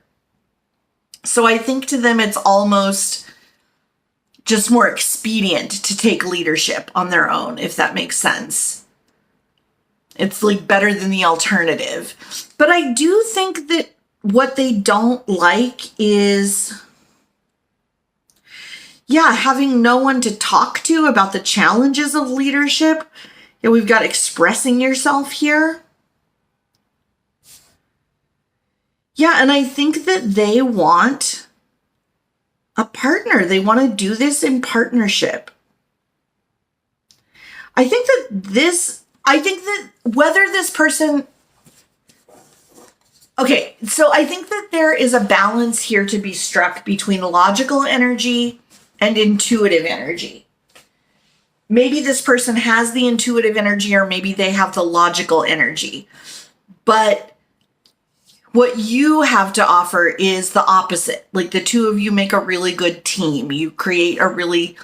Speaker 1: So I think to them it's almost just more expedient to take leadership on their own, if that makes sense. It's like better than the alternative. But I do think that what they don't like is, yeah, having no one to talk to about the challenges of leadership. Yeah, we've got expressing yourself here. Yeah, and I think that they want a partner. They want to do this in partnership. I think that whether this person, okay, so I think that there is a balance here to be struck between logical energy and intuitive energy. Maybe this person has the intuitive energy, or maybe they have the logical energy. But what you have to offer is the opposite. Like the two of you make a really good team. You create a really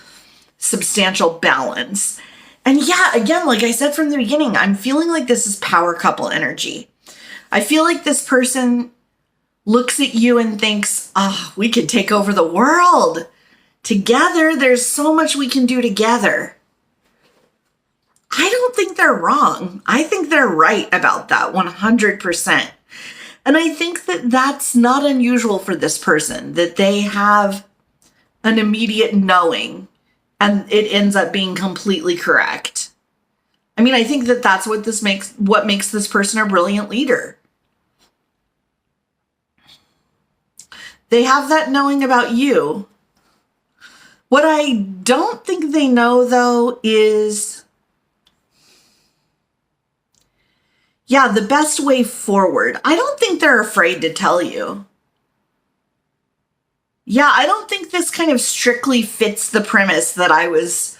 Speaker 1: substantial balance. And yeah, again, like I said from the beginning, I'm feeling like this is power couple energy. I feel like this person looks at you and thinks, oh, we could take over the world together. There's so much we can do together. I don't think they're wrong. I think they're right about that 100%. And I think that that's not unusual for this person, that they have an immediate knowing and it ends up being completely correct. I mean, I think that that's what makes this person a brilliant leader. They have that knowing about you. What I don't think they know, though, is, yeah, the best way forward. I don't think they're afraid to tell you. Yeah, I don't think this kind of strictly fits the premise that I was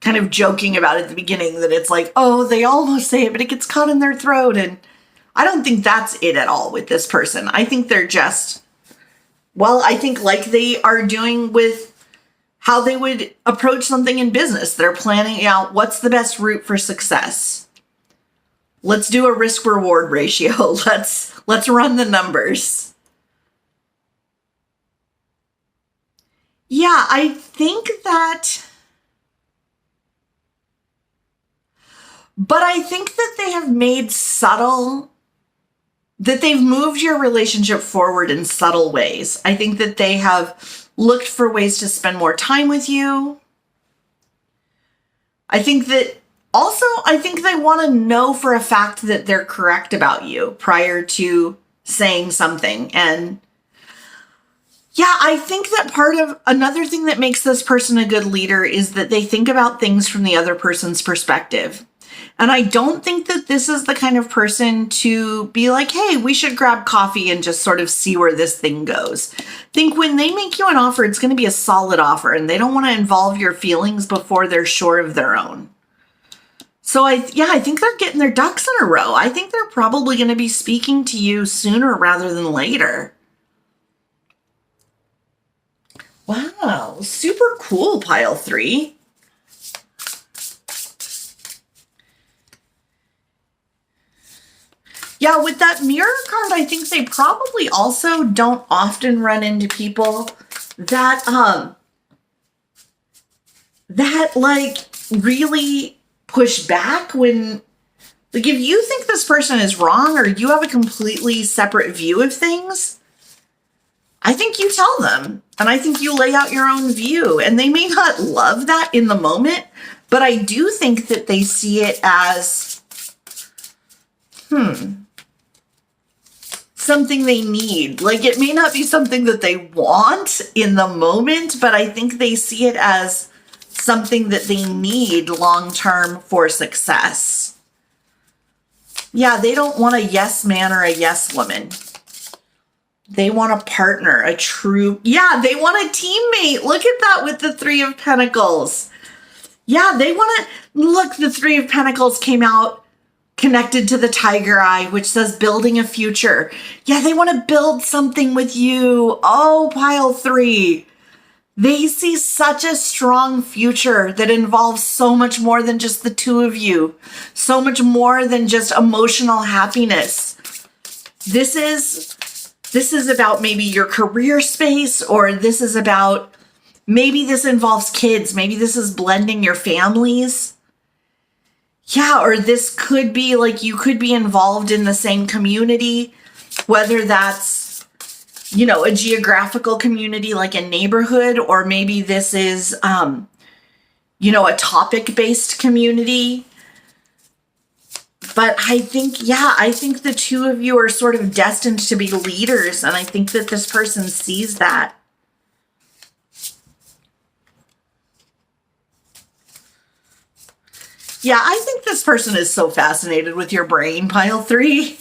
Speaker 1: kind of joking about at the beginning, that it's like, oh, they almost say it, but it gets caught in their throat. And I don't think that's it at all with this person. I think they're just, well, I think like they are doing with how they would approach something in business. They're planning out what's the best route for success. Let's do a risk reward ratio. Let's run the numbers. Yeah, I think that, but I think that they have made that they've moved your relationship forward in subtle ways. I think that they have looked for ways to spend more time with you. I think they want to know for a fact that they're correct about you prior to saying something. And yeah, I think that part of another thing that makes this person a good leader is that they think about things from the other person's perspective. And I don't think that this is the kind of person to be like, hey, we should grab coffee and just sort of see where this thing goes. I think when they make you an offer, it's going to be a solid offer, and they don't want to involve your feelings before they're sure of their own. So I think they're getting their ducks in a row. I think they're probably going to be speaking to you sooner rather than later. Wow, super cool, pile 3. Yeah, with that mirror card, I think they probably also don't often run into people that like really push back when, like, if you think this person is wrong or you have a completely separate view of things, I think you tell them, and I think you lay out your own view, and they may not love that in the moment, but I do think that they see it as, something they need. Like, it may not be something that they want in the moment, but I think they see it as something that they need long-term for success. Yeah, they don't want a yes man or a yes woman. They want a partner, they want a teammate. Look at that with the 3 of Pentacles. Yeah, they want to, look, the 3 of Pentacles came out connected to the tiger eye, which says building a future. Yeah, they want to build something with you. Oh, pile 3. They see such a strong future that involves so much more than just the two of you. So much more than just emotional happiness. This is about maybe your career space, or this is about, maybe this involves kids. Maybe this is blending your families. Yeah, or this could be like you could be involved in the same community, whether that's, a geographical community like a neighborhood, or maybe this is, a topic-based community. But I think the two of you are sort of destined to be leaders, and I think that this person sees that. Yeah, I think this person is so fascinated with your brain, pile 3.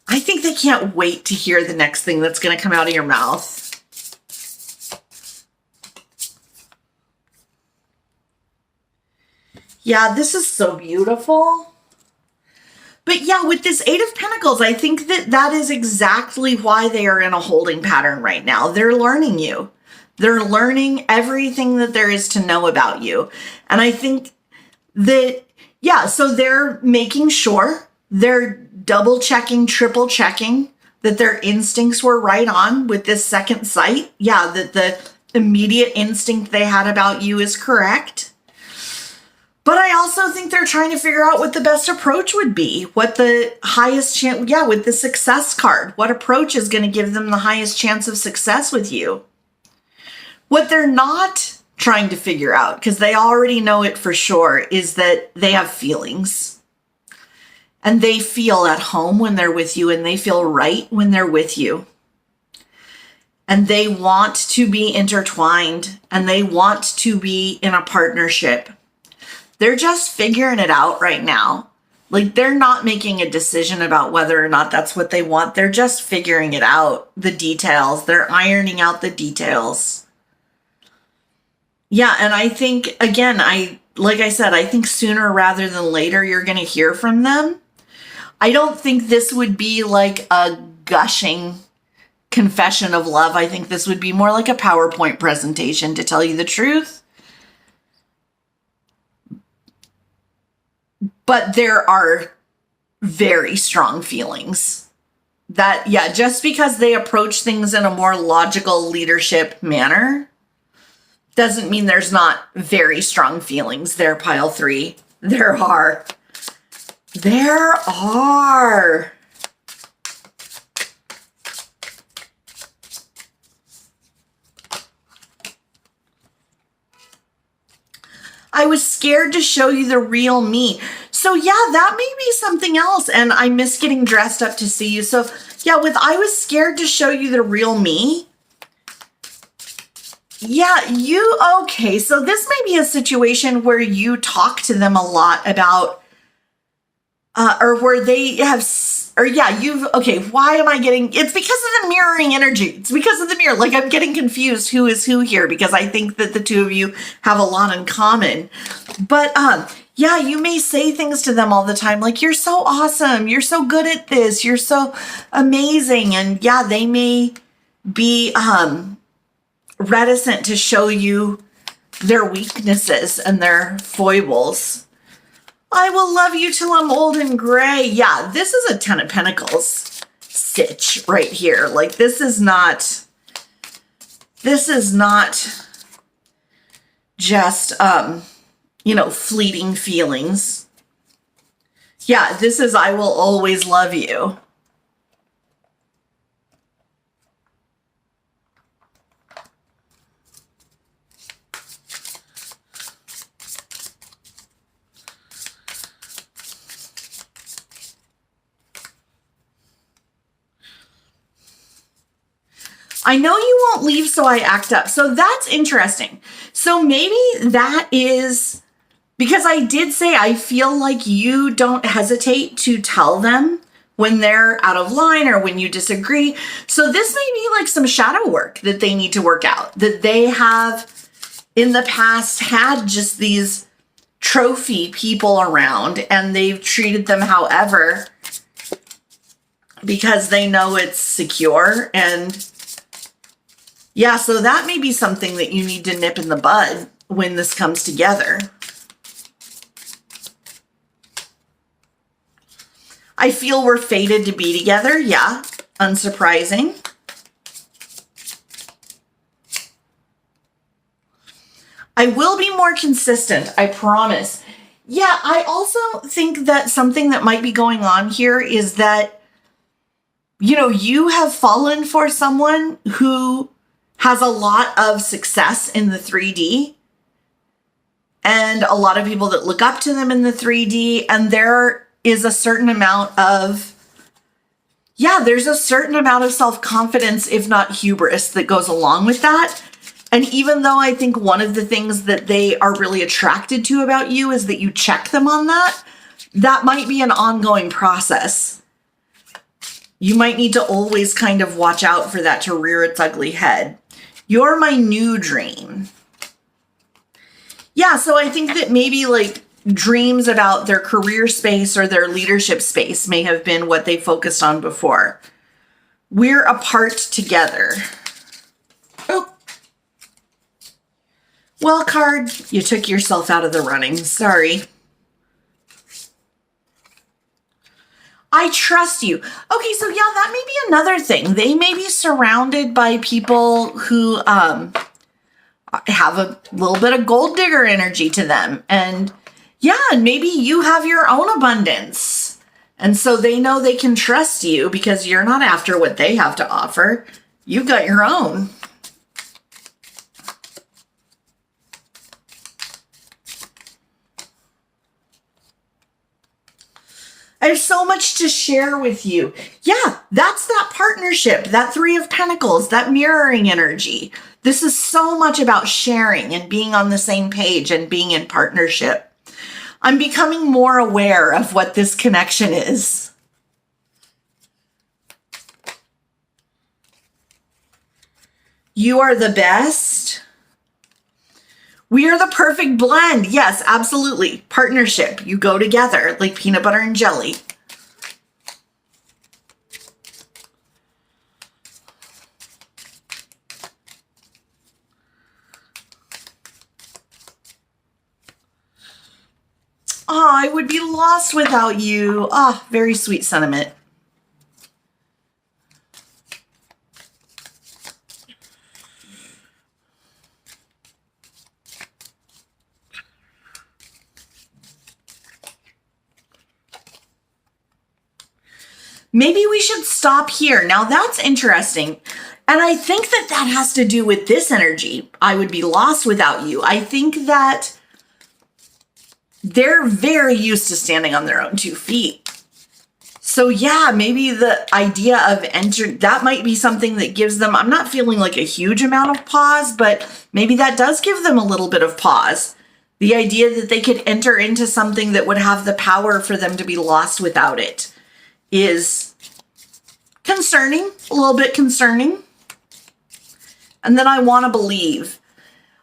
Speaker 1: I think they can't wait to hear the next thing that's going to come out of your mouth. Yeah, this is so beautiful. But yeah, with this Eight of Pentacles, I think that that is exactly why they are in a holding pattern right now. They're learning you. They're learning everything that there is to know about you. And I think that, yeah, so they're making sure, they're double checking, triple checking that their instincts were right on with this second sight. Yeah, that the immediate instinct they had about you is correct. But I also think they're trying to figure out what the best approach would be, what the highest chance, yeah, with the success card, what approach is going to give them the highest chance of success with you. What they're not trying to figure out, because they already know it for sure, is that they have feelings. And they feel at home when they're with you, and they feel right when they're with you. And they want to be intertwined, and they want to be in a partnership. They're just figuring it out right now. Like, they're not making a decision about whether or not that's what they want. They're just figuring it out, the details. They're ironing out the details. Yeah, and I think, again, like I said, I think sooner rather than later, you're going to hear from them. I don't think this would be like a gushing confession of love. I think this would be more like a PowerPoint presentation, to tell you the truth. But there are very strong feelings that, yeah, just because they approach things in a more logical leadership manner doesn't mean there's not very strong feelings there, pile 3. There are. There are. I was scared to show you the real me. So yeah, that may be something else. And I miss getting dressed up to see you. So yeah, with I was scared to show you the real me. Yeah, okay. So this may be a situation where you talk to them a lot about, or where they have, or yeah, okay, why am I getting, it's because of the mirroring energy. It's because of the mirror. Like, I'm getting confused who is who here, because I think that the two of you have a lot in common. But yeah, you may say things to them all the time, like, you're so awesome, you're so good at this, you're so amazing. And yeah, they may be reticent to show you their weaknesses and their foibles. I will love you till I'm old and gray. Yeah, this is a 10 of Pentacles stitch right here. Like, this is not just, fleeting feelings. Yeah, this is I will always love you. I know you won't leave, so I act up. So that's interesting. So maybe that is because I did say I feel like you don't hesitate to tell them when they're out of line or when you disagree. So this may be like some shadow work that they need to work out, that they have in the past had just these trophy people around and they've treated them however because they know it's secure. And yeah, so that may be something that you need to nip in the bud when this comes together. I feel we're fated to be together. Yeah, unsurprising. I will be more consistent, I promise. Yeah, I also think that something that might be going on here is that, you have fallen for someone who has a lot of success in the 3D and a lot of people that look up to them in the 3D. And there is a certain amount of, there's a certain amount of self-confidence, if not hubris, that goes along with that. And even though I think one of the things that they are really attracted to about you is that you check them on that, that might be an ongoing process. You might need to always kind of watch out for that to rear its ugly head. You're my new dream. Yeah, so I think that maybe like dreams about their career space or their leadership space may have been what they focused on before. We're apart together. Oh. Well, card, you took yourself out of the running. Sorry. I trust you. Okay, so yeah, that may be another thing. They may be surrounded by people who have a little bit of gold digger energy to them. And yeah, and maybe you have your own abundance. And so they know they can trust you because you're not after what they have to offer. You've got your own. I have so much to share with you. Yeah, that's that partnership, that Three of Pentacles, that mirroring energy. This is so much about sharing and being on the same page and being in partnership. I'm becoming more aware of what this connection is. You are the best. We are the perfect blend. Yes, absolutely. Partnership. You go together like peanut butter and jelly. Oh, I would be lost without you. Ah, very sweet sentiment. Maybe we should stop here. Now that's interesting. And I think that that has to do with this energy. I would be lost without you. I think that they're very used to standing on their own 2 feet. So yeah, maybe the idea of that might be something that gives them, I'm not feeling like a huge amount of pause, but maybe that does give them a little bit of pause. The idea that they could enter into something that would have the power for them to be lost without it is concerning, a little bit concerning. And then I want to believe.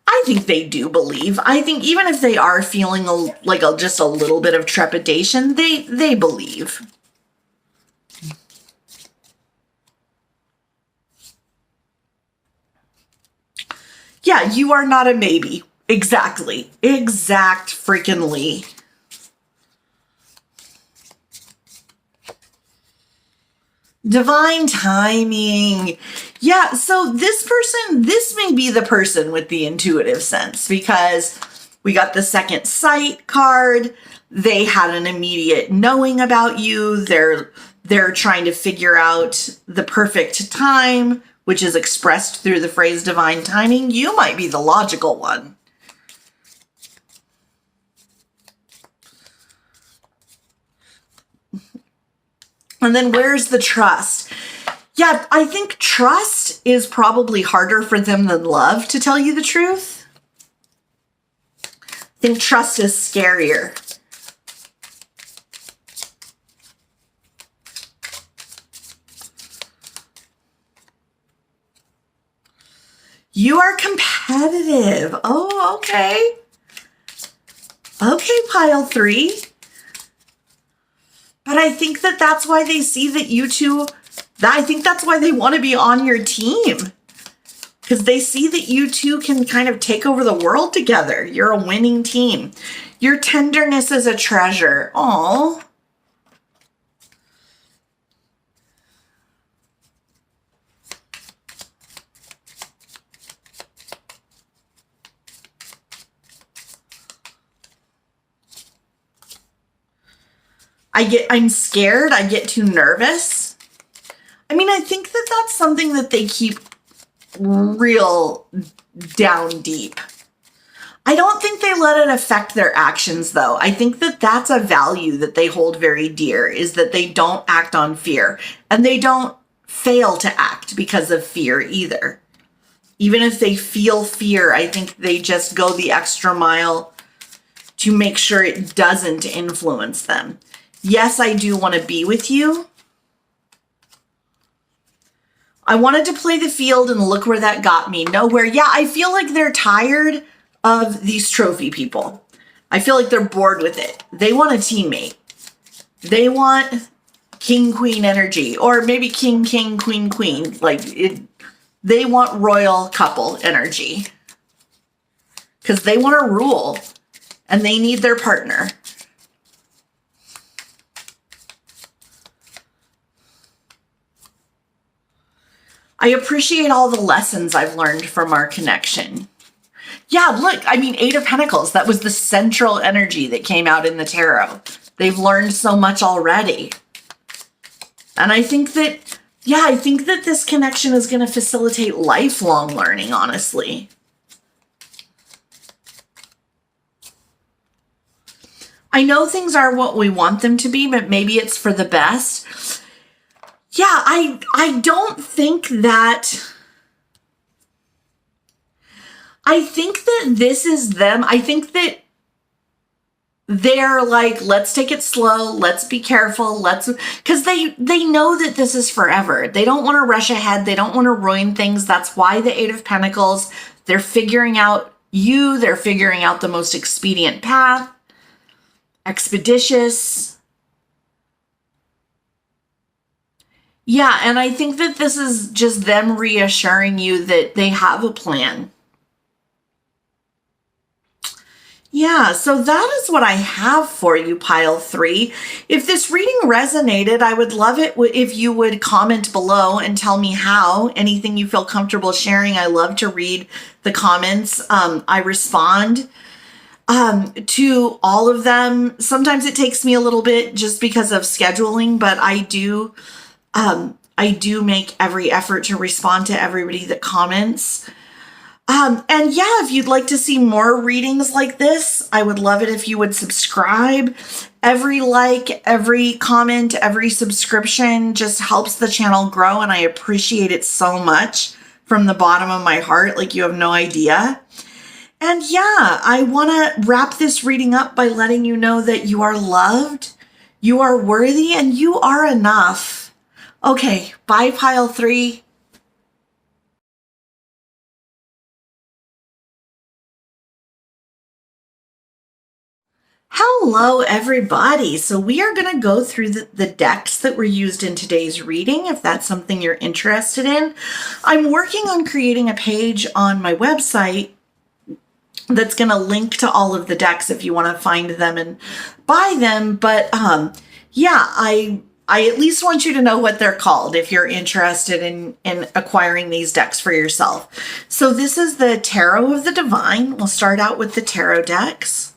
Speaker 1: I think they do believe. I think even if they are feeling just a little bit of trepidation, they believe. Yeah, you are not a maybe. Exactly. Exact freaking-ly. Divine timing. Yeah, so this may be the person with the intuitive sense because we got the second sight card. They had an immediate knowing about you. They're trying to figure out the perfect time, which is expressed through the phrase divine timing. You might be the logical one. And then where's the trust? Yeah, I think trust is probably harder for them than love, to tell you the truth. I think trust is scarier. You are competitive. Oh, okay. Okay, pile 3. But I think that that's why they see that you two, I think that's why they want to be on your team. Because they see that you two can kind of take over the world together. You're a winning team. Your tenderness is a treasure. Aww. I'm scared. I get too nervous. I mean, I think that that's something that they keep real down deep. I don't think they let it affect their actions, though. I think that that's a value that they hold very dear, is that they don't act on fear. And they don't fail to act because of fear either. Even if they feel fear, I think they just go the extra mile to make sure it doesn't influence them. Yes, I do want to be with you. I wanted to play the field and look where that got me. Nowhere. Yeah, I feel like they're tired of these trophy people. I feel like they're bored with it. They want a teammate. They want king, queen energy, or maybe king, king, queen, queen. Like they want royal couple energy because they want to rule and they need their partner. I appreciate all the lessons I've learned from our connection. Yeah, look, I mean, Eight of Pentacles, that was the central energy that came out in the tarot. They've learned so much already. And I think that, yeah, I think that this connection is going to facilitate lifelong learning, honestly. I know things are what we want them to be, but maybe it's for the best. Yeah, I don't think that... I think that this is them. I think that they're like, let's take it slow. Let's be careful. Because they know that this is forever. They don't want to rush ahead. They don't want to ruin things. That's why the Eight of Pentacles, they're figuring out they're figuring out the most expedient path, expeditious. Yeah, and I think that this is just them reassuring you that they have a plan. Yeah, so that is what I have for you, pile 3. If this reading resonated, I would love it if you would comment below and tell me how. Anything you feel comfortable sharing. I love to read the comments. I respond to all of them. Sometimes it takes me a little bit just because of scheduling, but I do make every effort to respond to everybody that comments. And yeah, if you'd like to see more readings like this, I would love it if you would subscribe. Every like, every comment, every subscription just helps the channel grow, and I appreciate it so much from the bottom of my heart, like you have no idea. And yeah, I want to wrap this reading up by letting you know that you are loved, you are worthy, and you are enough. Okay, bye, pile 3. Hello, everybody. So we are going to go through the decks that were used in today's reading, if that's something you're interested in. I'm working on creating a page on my website that's going to link to all of the decks if you want to find them and buy them. But yeah, I at least want you to know what they're called if you're interested in acquiring these decks for yourself. So this is the Tarot of the Divine. We'll start out with the tarot decks.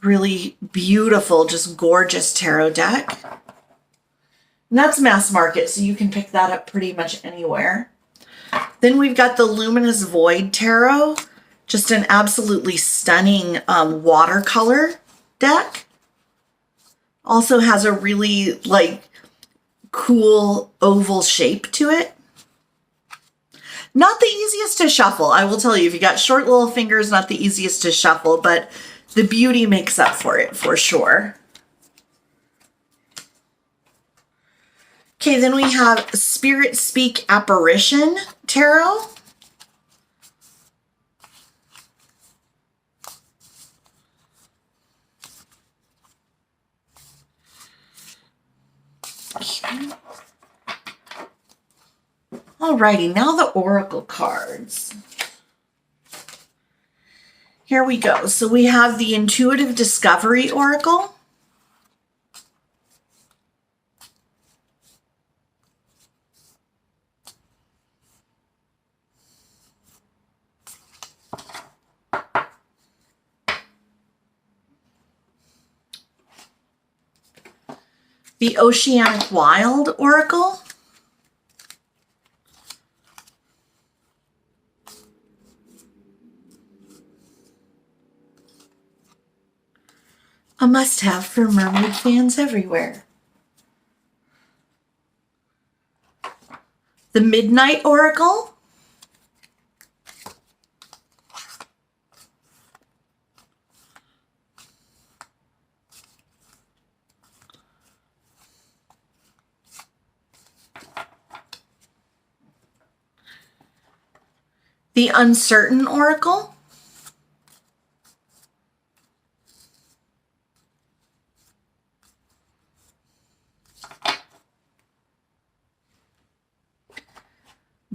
Speaker 1: Really beautiful, just gorgeous tarot deck. And that's mass market, so you can pick that up pretty much anywhere. Then we've got the Luminous Void Tarot, just an absolutely stunning watercolor deck. Also has a really like cool oval shape to it. Not the easiest to shuffle, I will tell you. If you got short little fingers, not the easiest to shuffle, but the beauty makes up for it, for sure. Okay, then we have Spirit Speak Apparition Tarot. Okay. Alrighty, now the Oracle cards. Here we go. So we have the Intuitive Discovery Oracle. The Oceanic Wild Oracle. A must-have for mermaid fans everywhere. The Midnight Oracle. The Uncertain Oracle.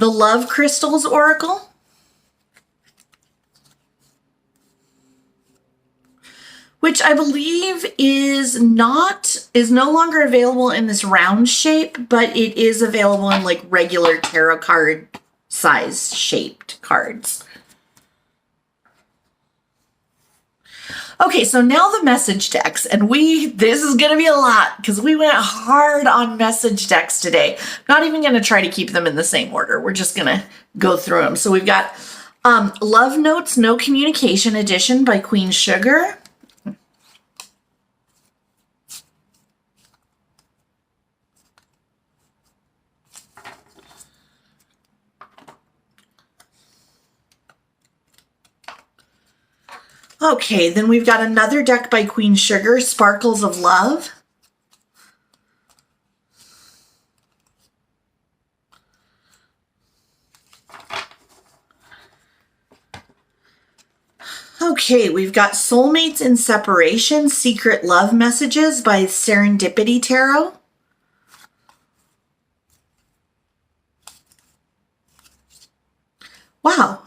Speaker 1: the Love Crystals Oracle, which I believe is no longer available in this round shape, but it is available in like regular tarot card size shaped cards. Okay, so now the message decks, and this is going to be a lot because we went hard on message decks today. Not even going to try to keep them in the same order. We're just going to go through them. So we've got Love Notes, No Communication Edition by Queen Sugar. Okay, then we've got another deck by Queen Sugar, Sparkles of Love. Okay, we've got Soulmates in Separation, Secret Love Messages by Serendipity Tarot. Wow,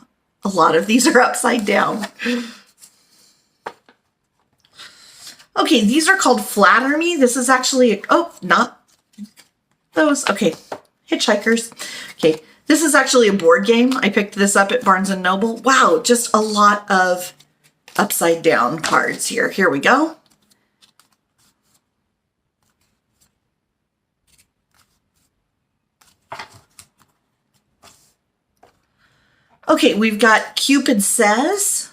Speaker 1: a lot of these are upside down. Okay, these are called Flatter Me. This is actually, not those. Okay, Hitchhikers. Okay, this is actually a board game. I picked this up at Barnes & Noble. Wow, just a lot of upside down cards here. Here we go. Okay, we've got Cupid Says.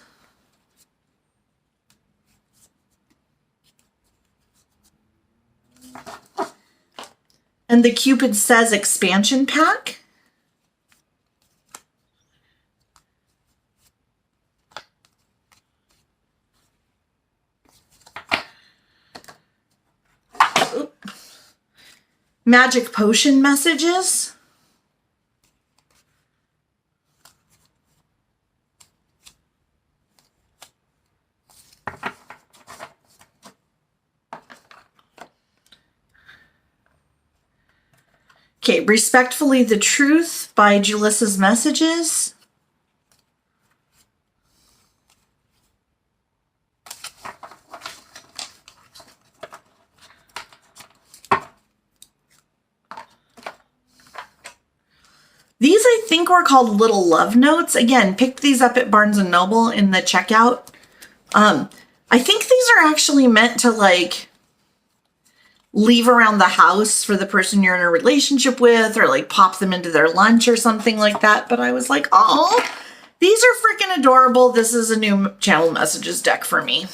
Speaker 1: And the Cupid Says expansion pack. Magic Potion Messages. Okay, Respectfully the Truth by Julissa's Messages. These I think were called Little Love Notes. Again, picked these up at Barnes & Noble in the checkout. I think these are actually meant to like leave around the house for the person you're in a relationship with, or like pop them into their lunch or something like that. But I was like, oh, these are freaking adorable. This is a new channel messages deck for me.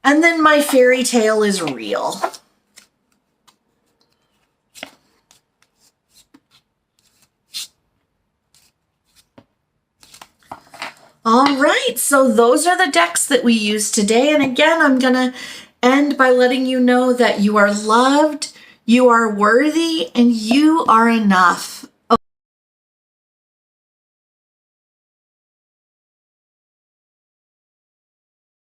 Speaker 1: And then My Fairy Tale Is Real. All right, so those are the decks that we use today. And again, I'm going to end by letting you know that you are loved, you are worthy, and you are enough.